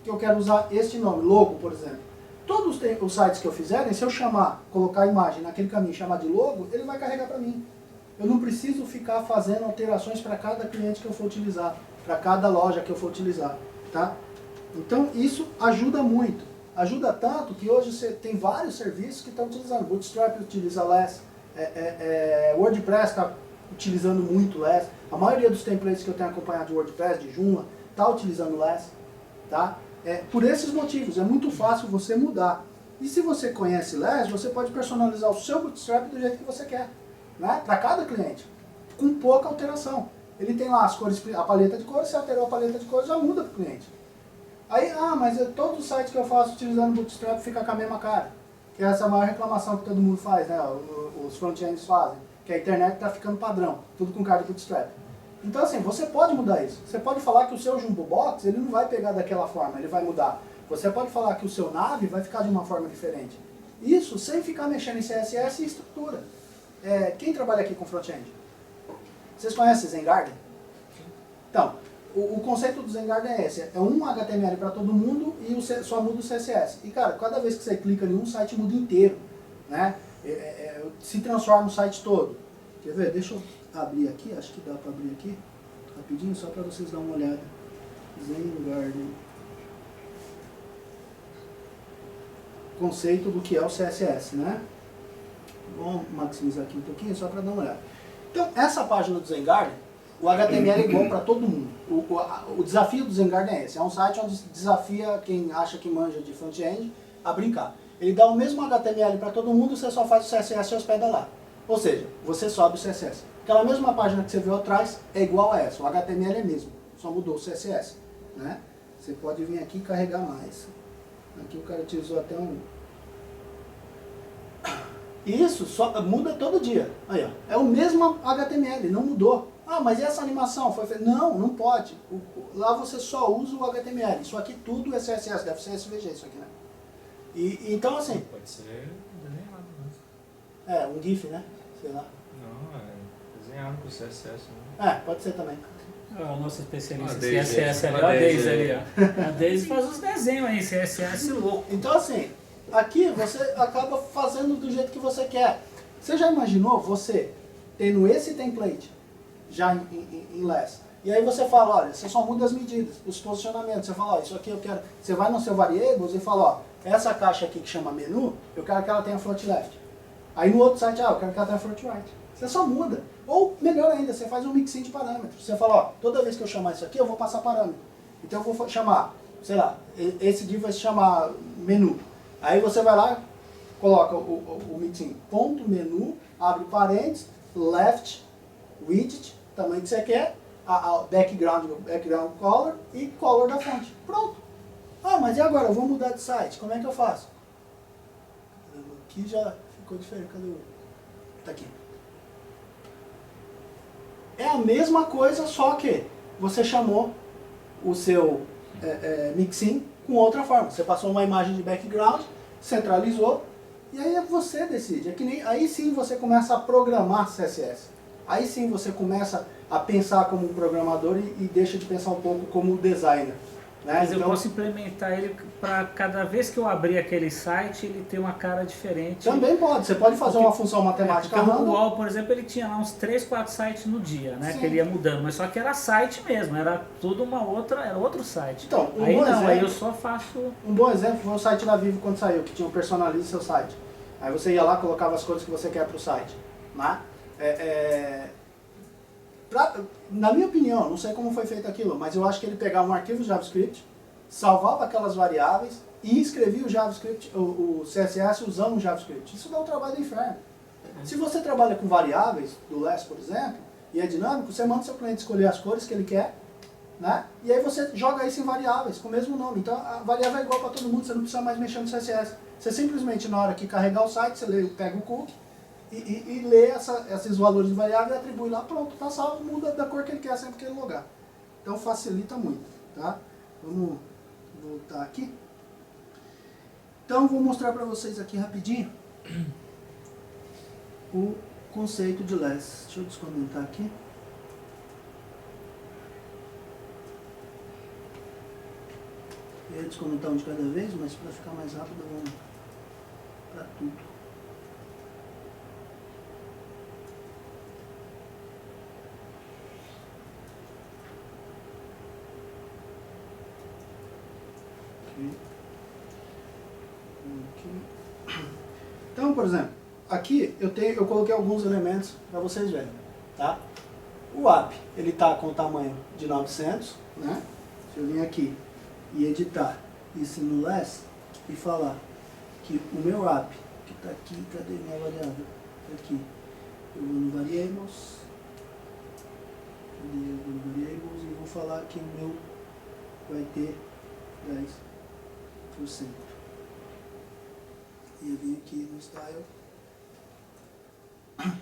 que eu quero usar este nome, logo, por exemplo. Todos os sites que eu fizerem, se eu colocar a imagem naquele caminho e chamar de logo, ele vai carregar para mim. Eu não preciso ficar fazendo alterações para cada cliente que eu for utilizar, para cada loja que eu for utilizar, tá? Então, isso ajuda muito. Ajuda tanto que hoje você tem vários serviços que estão utilizando. Bootstrap utiliza Less, WordPress está utilizando muito Less. A maioria dos templates que eu tenho acompanhado de WordPress, de Joomla, está utilizando Less, tá? Por esses motivos, é muito fácil você mudar. E se você conhece Less, você pode personalizar o seu Bootstrap do jeito que você quer, né? Para cada cliente, com pouca alteração. Ele tem lá as cores, a paleta de cores, se alterou a paleta de cores, já muda para o cliente. Aí, mas todos os sites que eu faço utilizando Bootstrap fica com a mesma cara. Que essa é a maior reclamação que todo mundo faz, né? Os front-ends fazem. Que a internet está ficando padrão, tudo com cara de Bootstrap. Então assim, você pode mudar isso. Você pode falar que o seu Jumbo Box, ele não vai pegar daquela forma, ele vai mudar. Você pode falar que o seu Nav vai ficar de uma forma diferente. Isso sem ficar mexendo em CSS e estrutura. Quem trabalha aqui com front-end? Vocês conhecem Zengarden? Então, o conceito do Zengarden é esse. É um HTML para todo mundo e só muda o CSS. E cara, cada vez que você clica em um, o site muda inteiro, né? Se transforma o site todo. Quer ver? Deixa eu abrir aqui, acho que dá para abrir aqui, rapidinho, só para vocês darem uma olhada. Zengarden. Conceito do que é o CSS, né? Vamos maximizar aqui um pouquinho, só para dar uma olhada. Então, essa página do Zengarden, o HTML é igual para todo mundo. O desafio do Zengarden é esse. É um site onde desafia quem acha que manja de front-end a brincar. Ele dá o mesmo HTML para todo mundo, você só faz o CSS e hospeda lá. Ou seja, você sobe o CSS. Aquela mesma página que você viu atrás é igual a essa. O HTML é mesmo, só mudou o CSS, né? Você pode vir aqui e carregar mais. Aqui o cara utilizou até um... Isso só muda todo dia. Aí, ó. É o mesmo HTML, não mudou. Mas e essa animação? Foi feita? Não, não pode. Lá você só usa o HTML. Isso aqui tudo é CSS, deve ser SVG isso aqui, né? Então assim... Pode ser desenhado, né? Um GIF, né? Sei lá. Não, desenhado com CSS. Né? Pode ser também. A nossa especialista em Daisy, CSS ali, a ó, a Daisy Daisy ali, aí. ó. A Daisy faz os desenhos aí, CSS louco. Então assim, aqui você acaba fazendo do jeito que você quer. Você já imaginou você tendo esse template já em Less? E aí você fala, olha, você só muda as medidas, os posicionamentos. Você fala, ó, isso aqui eu quero... Você vai no seu variables e fala, ó, essa caixa aqui que chama menu, eu quero que ela tenha front left. Aí no outro site, eu quero que ela tenha front right. Você só muda. Ou, melhor ainda, você faz um mixing de parâmetros. Você fala, ó, toda vez que eu chamar isso aqui, eu vou passar parâmetro. Então eu vou chamar, sei lá, esse div vai se chamar menu. Aí você vai lá, coloca o mixing ponto menu, abre parênteses, left, widget, tamanho que você quer, a background color e color da fonte. Pronto. Mas e agora? Eu vou mudar de site. Como é que eu faço? Aqui já ficou diferente. Cadê o... Tá aqui. É a mesma coisa, só que você chamou o seu mixin com outra forma. Você passou uma imagem de background, centralizou, e aí você decide. É que nem, aí sim você começa a programar CSS. aí sim você começa a pensar como um programador e deixa de pensar um pouco como designer. Né? Mas então, eu posso implementar ele para cada vez que eu abrir aquele site, ele ter uma cara diferente. Também pode, você pode fazer uma função matemática porque o random. UOL, por exemplo, ele tinha lá uns 3, 4 sites no dia, né? Sim. Que ele ia mudando, mas só que era site mesmo, era tudo era outro site. Então, aí não, exemplo, aí eu só faço... Um bom exemplo foi o site da Vivo quando saiu, que tinha um personalize seu site. Aí você ia lá, colocava as cores que você quer para o site. Né? Na minha opinião, não sei como foi feito aquilo, mas eu acho que ele pegava um arquivo JavaScript, salvava aquelas variáveis e escrevia o JavaScript, o CSS usando o JavaScript. Isso dá um trabalho do inferno. Se você trabalha com variáveis, do Less, por exemplo, e é dinâmico, você manda o seu cliente escolher as cores que ele quer, né? E aí você joga isso em variáveis, com o mesmo nome. Então a variável é igual para todo mundo, você não precisa mais mexer no CSS. Você simplesmente, na hora que carregar o site, você pega o cookie, e lê esses valores de variável e atribui lá, pronto, tá salvo, muda da cor que ele quer sempre que ele logar. Então facilita muito, tá? Vamos voltar aqui. Então vou mostrar para vocês aqui rapidinho o conceito de Less. Deixa eu descomentar aqui. Eu ia descomentar um de cada vez, mas para ficar mais rápido vamos para tudo. Então, por exemplo, aqui eu coloquei alguns elementos para vocês verem, tá? O app, ele está com o tamanho de 900, né? Se eu vir aqui e editar isso no Less e falar que o meu app, que está aqui, cadê minha variável? Aqui, eu vou no Variables, e vou falar que o meu vai ter 10%. E eu vim aqui no Style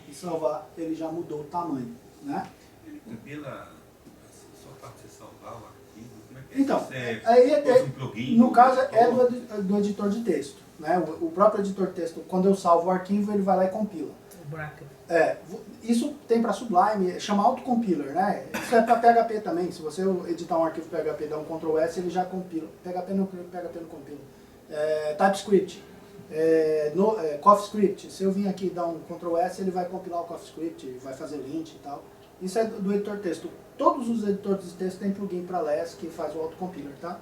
e salvar, ele já mudou o tamanho, né? Ele compila só para você salvar o arquivo? Como é que Então, você um plugin? No caso é do editor de texto, né? O próprio editor de texto, quando eu salvo o arquivo, ele vai lá e compila. O bracket. Isso tem para Sublime, chama autocompiler, né? Isso é para PHP também. Se você editar um arquivo PHP, dá um Ctrl S, ele já compila. PHP não compila. TypeScript, CoffeeScript. Se eu vim aqui e dar um Ctrl S, ele vai compilar o CoffeeScript, vai fazer lint e tal. Isso é do editor de texto. Todos os editores de texto têm plugin para Less que faz o autocompiler, tá?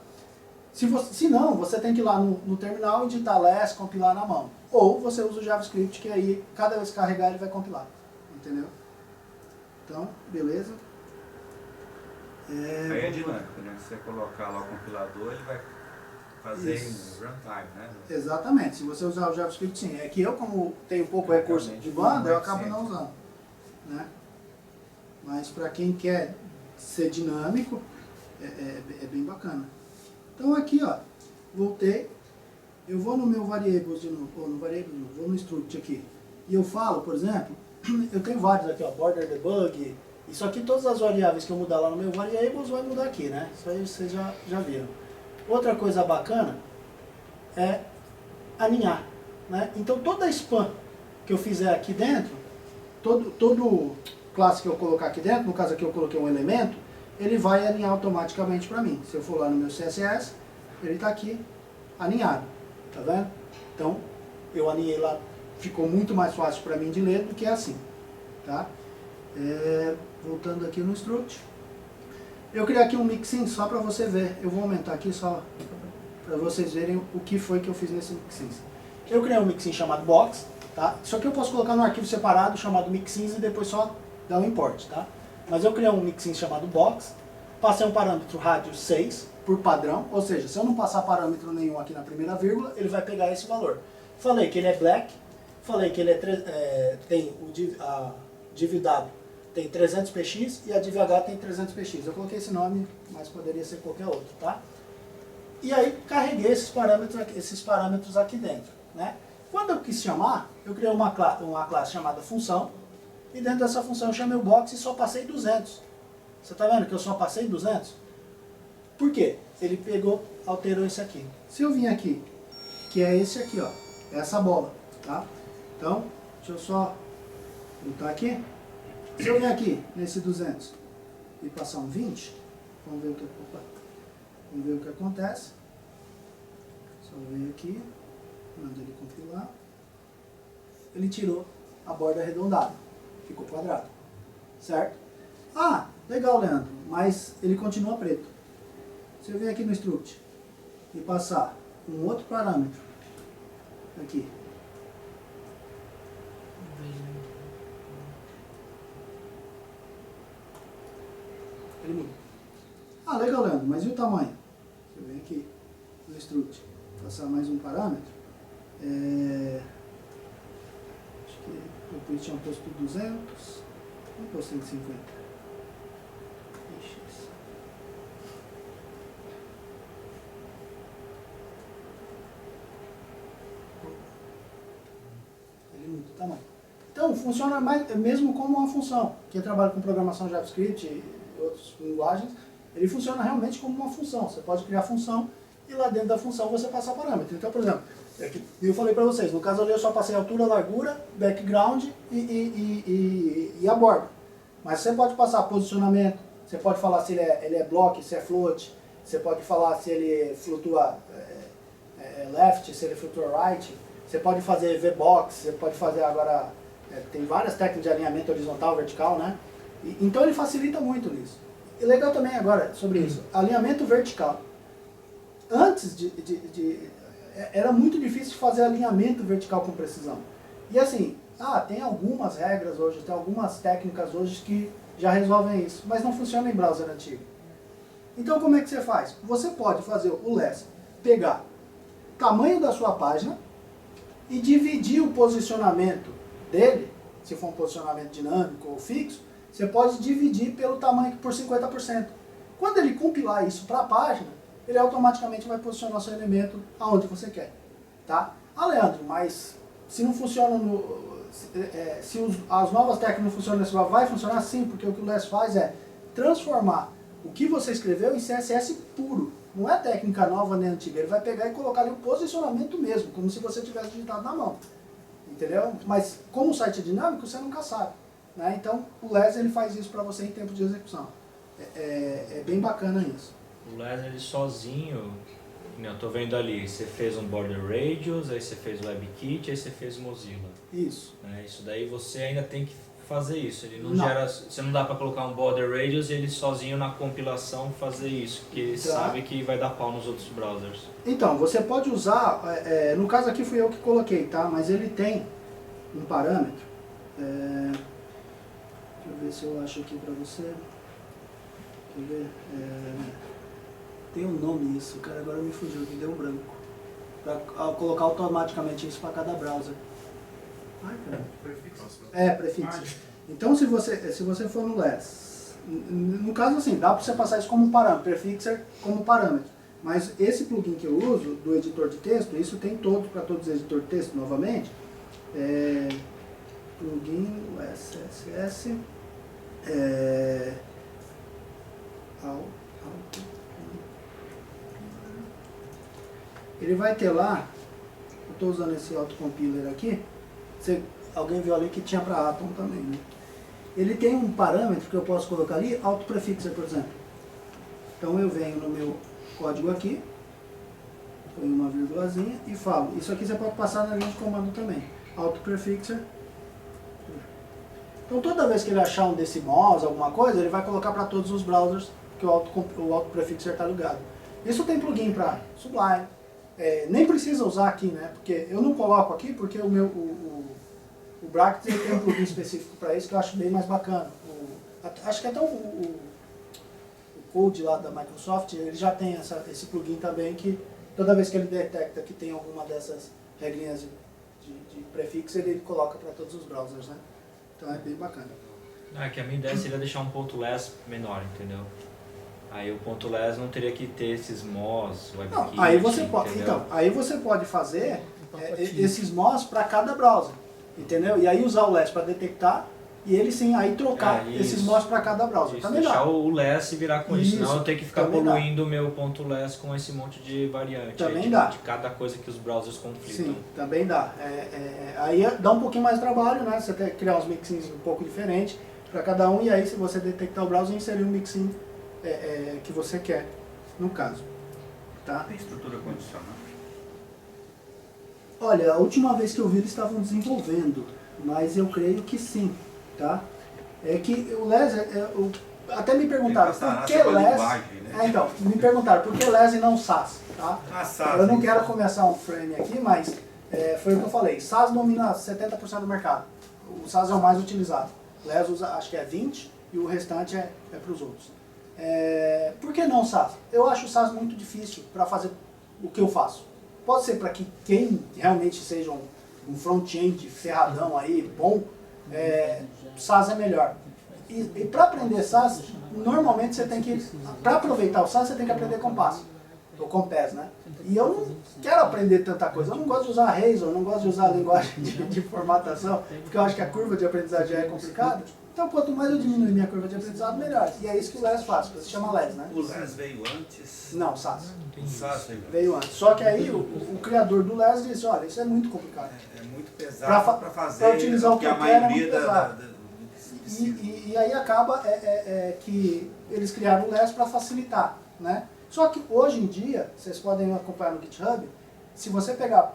Se não, você tem que ir lá no terminal, editar Less, compilar na mão. Ou você usa o JavaScript, que aí, cada vez que carregar, ele vai compilar. Entendeu? Então, beleza. Aí é dinâmico, né? Se você colocar lá o compilador, ele vai fazer em runtime, né? Exatamente. Se você usar o JavaScript, sim. É que eu, como tenho pouco recurso de banda, eu acabo não usando. Né? Mas para quem quer ser dinâmico, é bem bacana. Então aqui, ó, voltei. Eu vou no meu variables de novo, vou no struct aqui. E eu falo, por exemplo, eu tenho vários aqui, ó, border debug. Isso aqui, todas as variáveis que eu mudar lá no meu variables, vai mudar aqui, né? Isso aí vocês já viram. Outra coisa bacana é alinhar, né? Então toda spam que eu fizer aqui dentro, todo classe que eu colocar aqui dentro, no caso aqui eu coloquei um elemento, ele vai alinhar automaticamente para mim. Se eu for lá no meu CSS, ele está aqui alinhado, tá vendo? Então eu alinhei lá, ficou muito mais fácil para mim de ler do que assim, tá? Voltando aqui no struct, eu criei aqui um mixin só para você ver. Eu vou aumentar aqui só para vocês verem o que foi que eu fiz nesse mixin. Eu criei um mixin chamado box, tá? Isso aqui eu posso colocar num arquivo separado chamado mixins e depois só dar um import, tá? Mas eu criei um mixin chamado box, passei um parâmetro radius 6 por padrão, ou seja, se eu não passar parâmetro nenhum aqui na primeira vírgula, ele vai pegar esse valor. Falei que ele é black, falei que ele tem a div W tem 300px e a div H tem 300px. Eu coloquei esse nome, mas poderia ser qualquer outro, tá? E aí carreguei esses parâmetros aqui dentro, né? Quando eu quis chamar, eu criei uma classe chamada função, e dentro dessa função eu chamei o box e só passei 200. Você está vendo que eu só passei 200? Por quê? Ele alterou esse aqui. Se eu vim aqui, que é esse aqui, ó, essa bola, tá? Então, deixa eu só botar aqui. Se eu vier aqui, nesse 200, e passar um 20, vamos ver o que acontece. Só venho aqui, mando ele compilar. Ele tirou a borda arredondada, ficou quadrado, certo? Ah, legal, Leandro, mas ele continua preto. Se eu vier aqui no struct e passar um outro parâmetro, aqui, ele muda. Ah, legal, Leandro, mas e o tamanho? Se eu venho aqui no struct, passar mais um parâmetro, acho que eu tinha posto 200, vamos pôr 150. Ixi. Ele muda o tamanho. Então, funciona mesmo como uma função. Quem trabalha com programação JavaScript e outras linguagens, ele funciona realmente como uma função. Você pode criar função e lá dentro da função você passar parâmetro. Então, por exemplo, eu falei para vocês, no caso ali eu só passei altura, largura, background e a borda. Mas você pode passar posicionamento, você pode falar se ele é block, se é float, você pode falar se ele flutua left, se ele flutua right, você pode fazer VBox, você pode fazer agora, tem várias técnicas de alinhamento horizontal, vertical, né? Então ele facilita muito nisso. E legal também agora sobre isso, alinhamento vertical. Antes era muito difícil fazer alinhamento vertical com precisão. E assim, tem algumas regras hoje, tem algumas técnicas hoje que já resolvem isso, mas não funciona em browser antigo. Então como é que você faz? Você pode fazer o less, pegar o tamanho da sua página e dividir o posicionamento dele, se for um posicionamento dinâmico ou fixo, você pode dividir pelo tamanho por 50%. Quando ele compilar isso para a página, ele automaticamente vai posicionar seu elemento aonde você quer. Tá? Leandro, mas se não funciona as novas técnicas não funcionam nesse lugar, vai funcionar sim, porque o que o Less faz é transformar o que você escreveu em CSS puro. Não é técnica nova nem antiga, ele vai pegar e colocar ali o posicionamento mesmo, como se você tivesse digitado na mão. Entendeu? Mas como o site é dinâmico, você nunca sabe. Né? Então o Less ele faz isso para você em tempo de execução. É bem bacana isso. O Less ele sozinho, eu tô vendo ali, você fez um border radius, aí você fez o WebKit, aí você fez o Mozilla. Isso. Isso daí você ainda tem que fazer isso. Ele não gera, você não dá para colocar um border radius e ele sozinho na compilação fazer isso, porque ele sabe que vai dar pau nos outros browsers. Então, você pode usar, no caso aqui fui eu que coloquei, tá? Mas ele tem um parâmetro. Deixa eu ver se eu acho aqui para você. Deixa eu ver. Tem um nome isso, cara, agora me fugiu, me deu um branco. Para colocar automaticamente isso para cada browser. Ai, cara. Prefixo. Então, se você for no Less, no caso assim, dá para você passar isso como um parâmetro, prefixer como parâmetro. Mas esse plugin que eu uso, do editor de texto, isso tem para todos os editores de texto, novamente. Plugin, CSS, ele vai ter lá, eu estou usando esse autocompiler aqui, alguém viu ali que tinha para Atom também, né? Ele tem um parâmetro que eu posso colocar ali, autoprefixer, por exemplo. Então eu venho no meu código aqui, ponho uma vírgulazinha e falo, isso aqui você pode passar na linha de comando também, autoprefixer. Então toda vez que ele achar um decimos, alguma coisa, ele vai colocar para todos os browsers que o autoprefixer está ligado. Isso tem plugin para Sublime. Nem precisa usar aqui, né? Porque eu não coloco aqui porque o Bracket tem um plugin específico para isso que eu acho bem mais bacana. Acho que até o Code lá da Microsoft, ele já tem esse plugin também que toda vez que ele detecta que tem alguma dessas regrinhas de prefixo, ele coloca para todos os browsers, né? Então é bem bacana. Que a minha ideia seria deixar um ponto less menor, entendeu? Aí o ponto less não teria que ter esses MOS, WebKit, aí você pode, então, aí você pode fazer esses MOS para cada browser, entendeu? E aí usar o less para detectar e ele sim, aí trocar esses MOS para cada browser. Isso, tá deixar o less e virar com isso, senão eu tenho que ficar poluindo o meu ponto less com esse monte de variante também aí, dá. De cada coisa que os browsers conflitam. Sim, também dá. Aí dá um pouquinho mais de trabalho, né? Você tem que criar uns mixins um pouco diferentes. para cada um, e aí se você detectar o browser, inserir o mixin que você quer, no caso. Tá? Tem estrutura condicional? Olha, a última vez que eu vi eles estavam desenvolvendo, mas eu creio que sim, tá? É que o LES, até me perguntaram, por que LES? Né? Então, me perguntaram, por que LES e não SAS, tá? SAS, eu não quero começar um frame aqui, mas foi o que eu falei, SAS domina 70% do mercado, o SAS é o mais utilizado, LES usa, acho que é 20% e o restante é para os outros. Por que não SAS? Eu acho o SAS muito difícil para fazer o que eu faço. Pode ser para que quem realmente seja um front-end ferradão aí, bom, SAS é melhor. E para aprender SAS, normalmente você tem que, para aproveitar o SAS, você tem que aprender Compass, ou Compass, né? E eu não quero aprender tanta coisa, eu não gosto de usar Razor, eu não gosto de usar a linguagem de formatação, porque eu acho que a curva de aprendizagem já é complicada. Então, quanto mais eu diminuir minha curva de aprendizado, melhor. E é isso que o LES faz, que se chama LES, né? O LES veio antes? Não, SAS. O SAS Veio antes. Só que aí o criador do LES disse, olha, isso é muito complicado. É muito pesado para fazer, pra utilizar o que a eu quero, maioria e aí acaba que eles criaram o LES para facilitar, né? Só que hoje em dia, vocês podem acompanhar no GitHub, se você pegar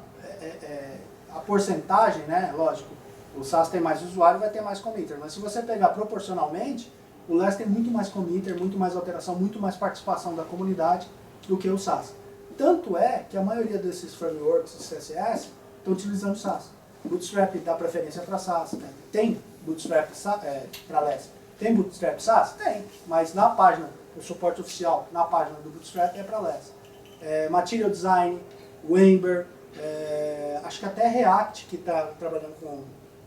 a porcentagem, né, lógico, o SAS tem mais usuário, vai ter mais committer, mas se você pegar proporcionalmente, o LES tem muito mais committer, muito mais alteração, muito mais participação da comunidade do que o SAS. Tanto é que a maioria desses frameworks de CSS estão utilizando o SAS. Bootstrap dá preferência para SAS, né? Tem Bootstrap para LES. Tem Bootstrap SAS? Tem, mas na página, o suporte oficial, na página do Bootstrap é para LES. Material Design, o Ember, acho que até React, que está trabalhando com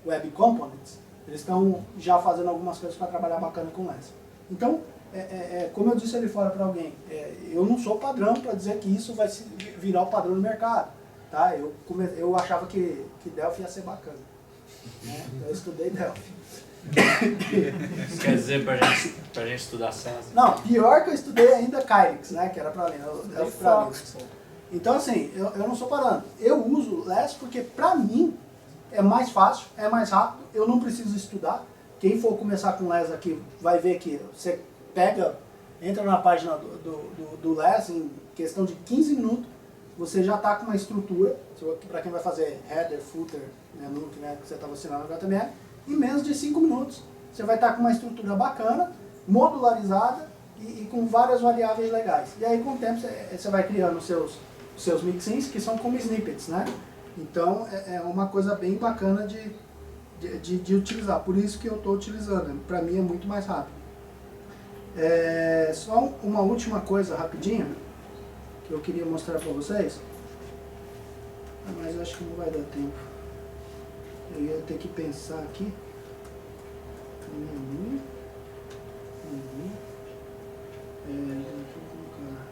Web Components, eles estão já fazendo algumas coisas para trabalhar bacana com LES. Então, como eu disse ali fora para alguém, eu não sou padrão para dizer que isso vai virar o padrão do mercado. Tá? Eu achava que Delphi ia ser bacana. Né? Eu estudei Delphi. Isso quer dizer pra gente estudar SAS? Não, pior que eu estudei ainda Kyrix, né? Que era para Linux. Então assim, eu não sou parando. Eu uso LES porque para mim é mais fácil, é mais rápido, eu não preciso estudar. Quem for começar com LES aqui vai ver que você entra na página do LES em questão de 15 minutos, você já está com uma estrutura, para quem vai fazer header, footer, menu, né, que você estava assinando no HTML, em menos de 5 minutos. Você vai estar com uma estrutura bacana, modularizada e com várias variáveis legais. E aí com o tempo você vai criando os seus mixins, que são como snippets, né? Então é uma coisa bem bacana de utilizar, por isso que eu estou utilizando, para mim é muito mais rápido. Só uma última coisa rapidinho, que eu queria mostrar para vocês, mas eu acho que não vai dar tempo. Eu ia ter que pensar aqui. Deixa eu colocar.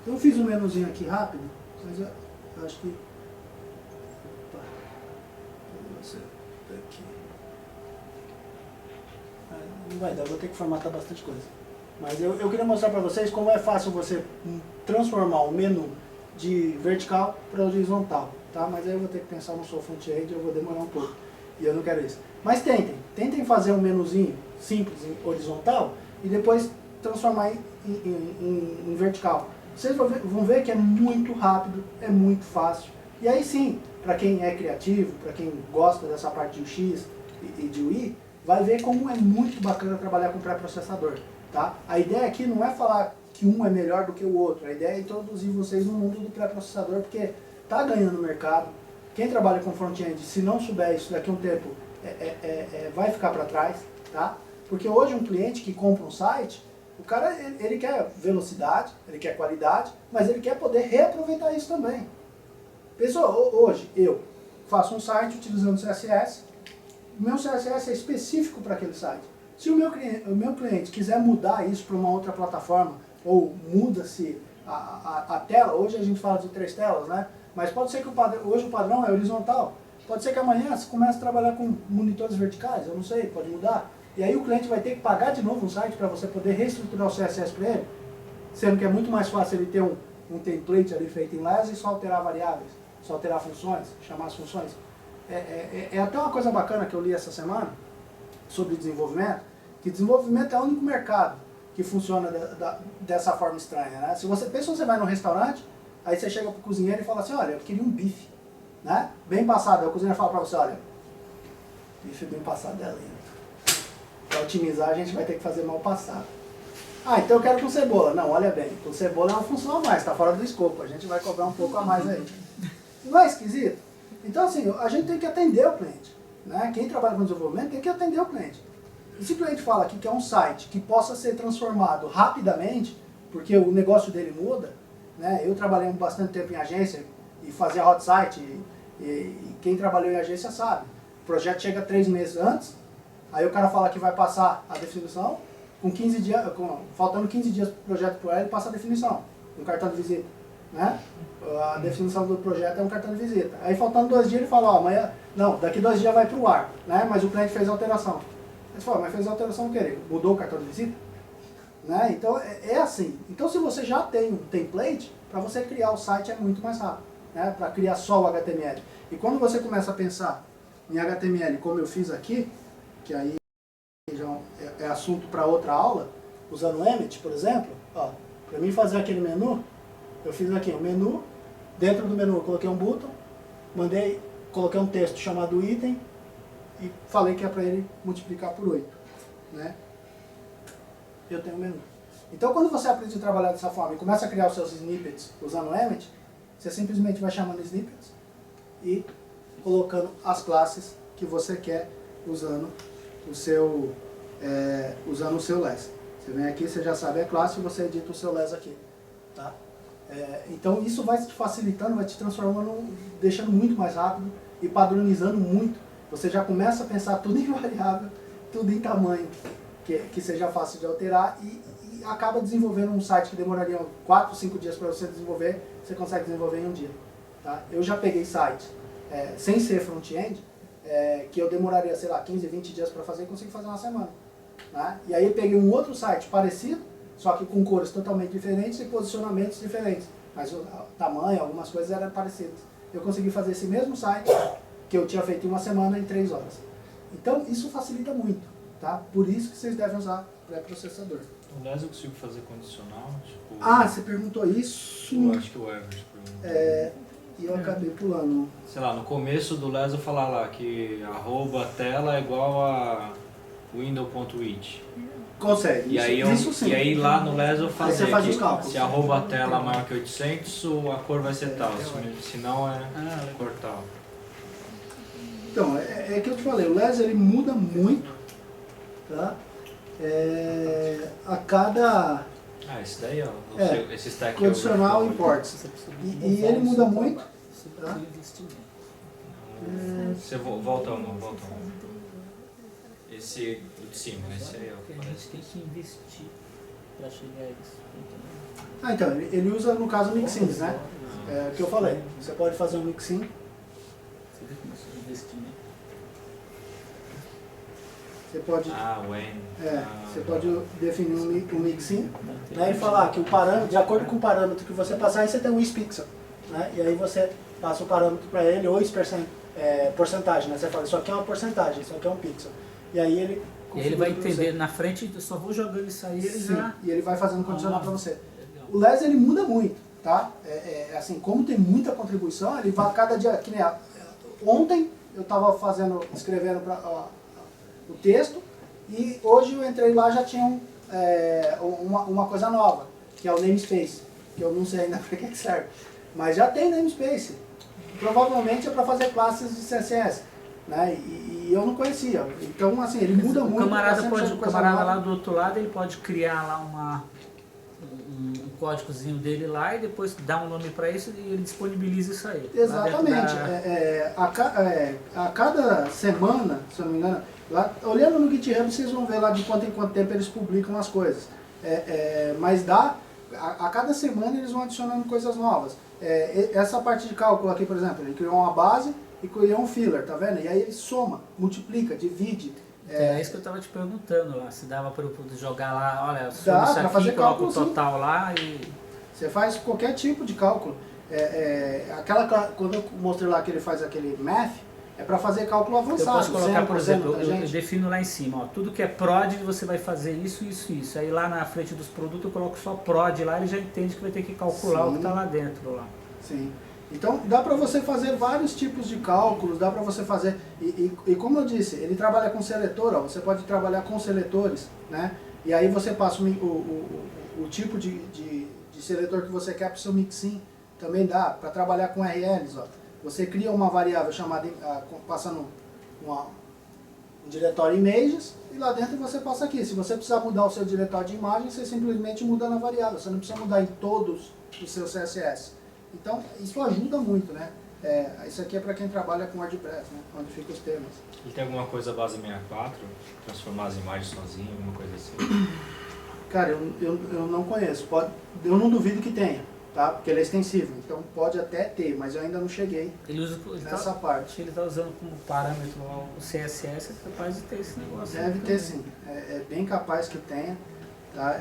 Então eu fiz um menuzinho aqui rápido, mas eu acho que... Opa, cadê você? Aqui. Não vai dar, eu vou ter que formatar bastante coisa. Mas eu queria mostrar para vocês como é fácil você transformar um menu de vertical para horizontal, tá? Mas aí eu vou ter que pensar, eu não sou front-end, eu vou demorar um pouco. E eu não quero isso. Mas tentem fazer um menuzinho simples em horizontal e depois transformar em vertical. Vocês vão ver que é muito rápido, é muito fácil. E aí sim, para quem é criativo, para quem gosta dessa parte de UX e de UI, vai ver como é muito bacana trabalhar com pré-processador. Tá? A ideia aqui não é falar que um é melhor do que o outro, a ideia é introduzir vocês no mundo do pré-processador, porque está ganhando no mercado. Quem trabalha com front-end, se não souber isso daqui a um tempo, vai ficar para trás. Tá? Porque hoje um cliente que compra um site, o cara ele quer velocidade, ele quer qualidade, mas ele quer poder reaproveitar isso também. Pessoal, hoje eu faço um site utilizando CSS, o meu CSS é específico para aquele site. Se o meu cliente quiser mudar isso para uma outra plataforma, ou muda-se a tela, hoje a gente fala de 3 telas, né? Mas pode ser que hoje o padrão é horizontal. Pode ser que amanhã você comece a trabalhar com monitores verticais, eu não sei, pode mudar. E aí o cliente vai ter que pagar de novo um site para você poder reestruturar o CSS para ele, sendo que é muito mais fácil ele ter um template ali feito em LES e só alterar variáveis, só alterar funções, chamar as funções. É até uma coisa bacana que eu li essa semana sobre desenvolvimento, que desenvolvimento é o único mercado que funciona dessa forma estranha, né? Se você pensa, você vai num restaurante, aí você chega pro cozinheiro e fala assim, olha, eu queria um bife, né? Bem passado, aí o cozinheiro fala pra você, olha, bife bem passado é lento. Para otimizar a gente vai ter que fazer mal passado. Ah, então eu quero com cebola. Não, olha bem, com cebola é uma função a mais, está fora do escopo, a gente vai cobrar um pouco a mais aí. Não é esquisito? Então assim, a gente tem que atender o cliente, né? Quem trabalha com desenvolvimento tem que atender o cliente. E se o cliente fala aqui que é um site que possa ser transformado rapidamente, porque o negócio dele muda, né? Eu trabalhei bastante tempo em agência e fazia hot site, e quem trabalhou em agência sabe. O projeto chega 3 meses antes, aí o cara fala que vai passar a definição, com 15 dias, faltando 15 dias para o projeto pro ele passa a definição, um cartão de visita, né? A definição do projeto é um cartão de visita. Aí faltando 2 dias ele fala, ó, amanhã, não, daqui 2 dias vai pro ar, né? Mas o cliente fez a alteração. Ele fala, mas fez a alteração o quê? Mudou o cartão de visita? Né? Então é assim. Então se você já tem um template, para você criar o site é muito mais rápido, né? Para criar só o HTML. E quando você começa a pensar em HTML, como eu fiz aqui, que aí já é assunto para outra aula, usando o Emmet, por exemplo, para mim fazer aquele menu, eu fiz aqui um menu, dentro do menu eu coloquei um button, coloquei um texto chamado item e falei que é para ele multiplicar por 8, né? Eu tenho um menu. Então quando você aprende a trabalhar dessa forma e começa a criar os seus snippets usando o Emmet, você simplesmente vai chamando snippets e colocando as classes que você quer usando o seu LES. Você vem aqui, você já sabe a classe e você edita o seu LES aqui. Tá? Então isso vai te facilitando, vai te transformando, deixando muito mais rápido e padronizando muito. Você já começa a pensar tudo em variável, tudo em tamanho, que seja fácil de alterar e acaba desenvolvendo um site que demoraria 4, 5 dias para você desenvolver, você consegue desenvolver em um dia. Tá? Eu já peguei sites sem ser front-end, que eu demoraria, sei lá, 15, 20 dias para fazer e consegui fazer uma semana. Né? E aí eu peguei um outro site parecido, só que com cores totalmente diferentes e posicionamentos diferentes. Mas o tamanho, algumas coisas eram parecidas. Eu consegui fazer esse mesmo site que eu tinha feito em uma semana em 3 horas. Então isso facilita muito. Tá? Por isso que vocês devem usar pré-processador. Aliás, eu consigo fazer condicional? Tipo, você perguntou isso. eu acho que o Everett perguntou. E eu acabei pulando. Sei lá, no começo do LES eu falar lá que @tela é igual a window.it. Consegue, isso sim. E aí lá no LES eu fazia você faz os que cálculos. se @tela é maior que 800, a cor vai ser tal, se não é cor tal. Então, é que eu te falei, o LES ele muda muito, tá? A cada Esse daí, ó. Esse stack condicional Overflow. imports. E ele muda muito. Tá? Você volta um. Esse de cima, esse aí, ó. A gente tem que investir para chegar a isso. Então, ele usa, no caso, mixins, né? É o que eu falei. Você pode fazer um mixin. Você vê como isso é investimento. Você pode, when. você pode definir um mixin, né, e falar que o parâmetro, de acordo com o parâmetro que você passar, aí você tem um isPixel, né? E aí você passa o parâmetro para ele, ou porcentagem, né? Você fala, isso aqui é uma porcentagem, isso aqui é um pixel. E aí ele vai entender na frente, eu só vou jogando isso aí, ele já... E ele vai fazendo condicional para você. O LES ele muda muito, tá? Assim, como tem muita contribuição, ele vai cada dia, que nem ontem eu estava escrevendo o texto, e hoje eu entrei lá, já tinha uma coisa nova, que é o namespace, que eu não sei ainda para que serve, mas já tem namespace. Provavelmente é para fazer classes de CSS, né? E eu não conhecia. Então, assim, ele muda muito. O camarada lá do outro lado, ele pode criar lá um códigozinho dele lá e depois dá um nome para isso e ele disponibiliza isso aí. Exatamente. A cada semana, se eu não me engano, lá, olhando no GitHub, vocês vão ver lá de quanto em quanto tempo eles publicam as coisas. Mas a cada semana eles vão adicionando coisas novas. Essa parte de cálculo aqui, por exemplo, ele criou uma base e cria um filler, tá vendo? E aí ele soma, multiplica, divide. É isso que eu estava te perguntando lá, se dava para jogar lá, olha, Dá isso pra aqui, fazer coloca o cálculo, total lá e... Você faz qualquer tipo de cálculo. Quando eu mostrei lá que ele faz aquele math, é para fazer cálculo Eu avançado. posso colocar, por exemplo, eu tangente. defino lá em cima, ó, tudo que é prod você vai fazer isso, isso, isso. Aí lá na frente dos produtos eu coloco só prod lá, ele já entende que vai ter que calcular o que está lá dentro lá. Sim. Então dá para você fazer vários tipos de cálculos, dá para você fazer, e como eu disse, ele trabalha com seletor, ó, você pode trabalhar com seletores, né? E aí você passa o tipo de seletor que você quer para o seu mixin, também dá para trabalhar com RLs, ó. Você cria uma variável chamada, passando um diretório images, e lá dentro você passa aqui. Se você precisar mudar o seu diretório de imagens, você simplesmente muda na variável, você não precisa mudar em todos os seus CSS. Então, isso ajuda muito, né? Isso aqui é para quem trabalha com WordPress, né? Onde ficam os temas. Ele tem alguma coisa base 64? Transformar as imagens sozinho, alguma coisa assim? Cara, eu não conheço. Eu não duvido que tenha, tá? Porque ele é extensível. Então, pode até ter, mas eu ainda não cheguei nessa parte. Ele está usando como parâmetro lá o CSS, é capaz de ter esse negócio. Deve ter sim. É bem capaz que tenha, tá?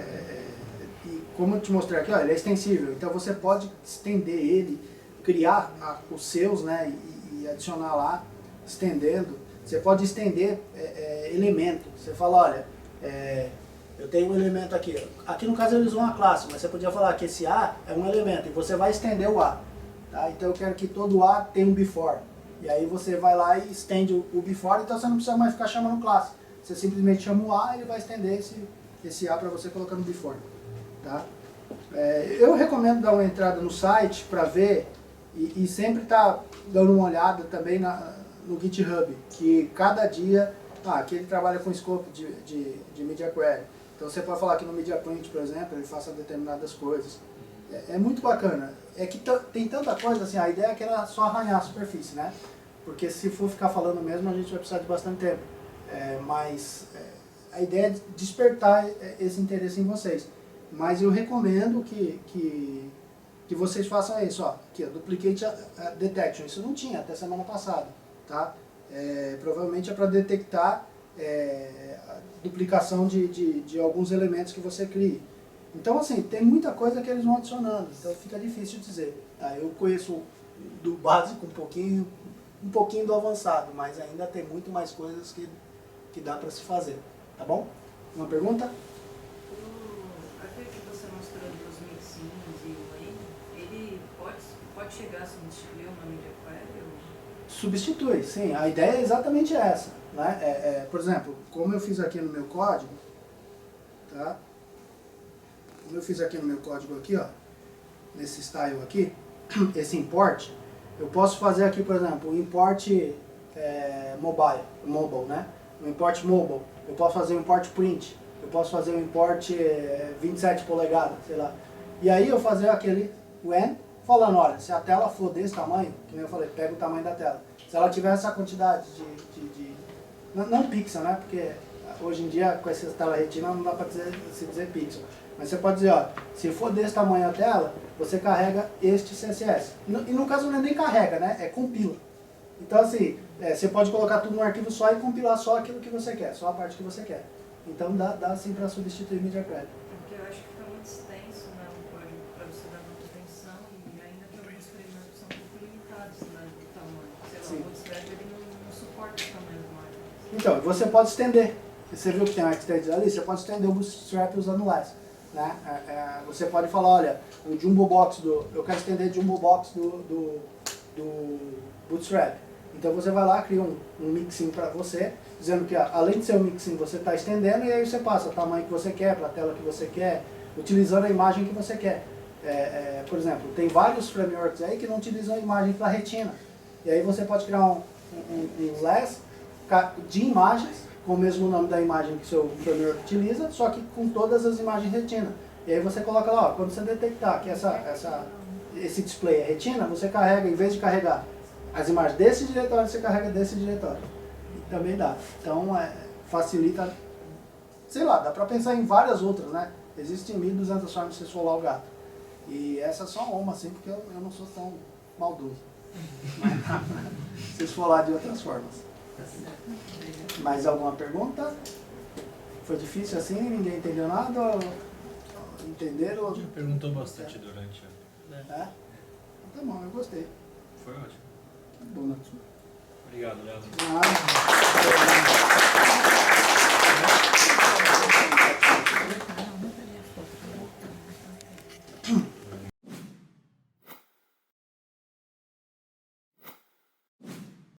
E como eu te mostrei aqui, ó, ele é extensível, então você pode estender ele, criar os seus, né, e adicionar lá, estendendo. Você pode estender elemento. Você fala, olha, eu tenho um elemento aqui. Aqui no caso eles usam uma classe, mas você podia falar que esse A é um elemento e você vai estender o A. Tá? Então eu quero que todo A tenha um before. E aí você vai lá e estende o before, então você não precisa mais ficar chamando classe. Você simplesmente chama o A e ele vai estender esse A para você colocar no before. Tá? Eu recomendo dar uma entrada no site para ver e sempre tá dando uma olhada também no GitHub, que cada dia, aqui ele trabalha com scope de Media Query. Então você pode falar que no Media Print, por exemplo, ele faça determinadas coisas. É muito bacana. É que tem tanta coisa, assim, a ideia é que era só arranhar a superfície, né? Porque se for ficar falando mesmo, a gente vai precisar de bastante tempo. Mas a ideia é despertar esse interesse em vocês. Mas eu recomendo que vocês façam isso, ó. Aqui, ó, Duplicate Detection. Isso não tinha até semana passada, tá? Provavelmente é para detectar a duplicação de alguns elementos que você cria. Então, assim, tem muita coisa que eles vão adicionando, então fica difícil dizer. Tá? Eu conheço do básico um pouquinho do avançado, mas ainda tem muito mais coisas que dá para se fazer, tá bom? Uma pergunta? Aquele que você mostrou dos mixins e o aí, ele pode chegar a substituir uma Media Query? Substitui, sim. A ideia é exatamente essa. Né? Por exemplo, como eu fiz aqui no meu código, tá? Como eu fiz aqui no meu código aqui, ó, nesse style aqui, esse import, eu posso fazer aqui, por exemplo, o import mobile, né? O import mobile. Eu posso fazer o import print. Eu posso fazer o import 27 polegadas, sei lá. E aí eu fazer aquele when, falando, olha, se a tela for desse tamanho, que nem eu falei, pega o tamanho da tela. Se ela tiver essa quantidade não pixel, né? Porque hoje em dia com essa tela retina não dá para se dizer pixel. Mas você pode dizer, ó, se for desse tamanho a tela, você carrega este CSS. E no caso não é nem carrega, né? É compila. Então assim, você pode colocar tudo num arquivo só e compilar só aquilo que você quer, só a parte que você quer. Então dá sim para substituir Media Query. Porque eu acho que fica muito extenso, né, o código para você dar manutenção e ainda tem alguns frameworks que são um pouco limitados, né, do tamanho. Sei lá, Sim. o Bootstrap ele não suporta o tamanho do mais. Então, você pode estender. Você viu que tem um extended ali? Você pode estender o Bootstrap usando less. Né? Você pode falar, olha, o Jumbo Box eu quero estender o Jumbo Box do Bootstrap. Então você vai lá, cria um mixin para você, dizendo que além de ser um mixin, você está estendendo e aí você passa o tamanho que você quer, para a tela que você quer, utilizando a imagem que você quer. Por exemplo, tem vários frameworks aí que não utilizam a imagem para retina. E aí você pode criar um less de imagens, com o mesmo nome da imagem que o seu framework utiliza, só que com todas as imagens retina. E aí você coloca lá, ó, quando você detectar que esse display é retina, você carrega, em vez de carregar as imagens desse diretório, você carrega desse diretório. E também dá. Então, facilita, sei lá, dá pra pensar em várias outras, né? Existem 1.200 formas de você esfolar o gato. E essa é só uma, assim, porque eu não sou tão maldoso. Se for lá de outras formas. Tá certo. Mais alguma pergunta? Foi difícil assim? Ninguém entendeu nada? Ou entenderam? Já perguntou bastante durante. É? Tá bom, eu gostei. Foi ótimo. Tá bom. Obrigado, Leandro. Nada.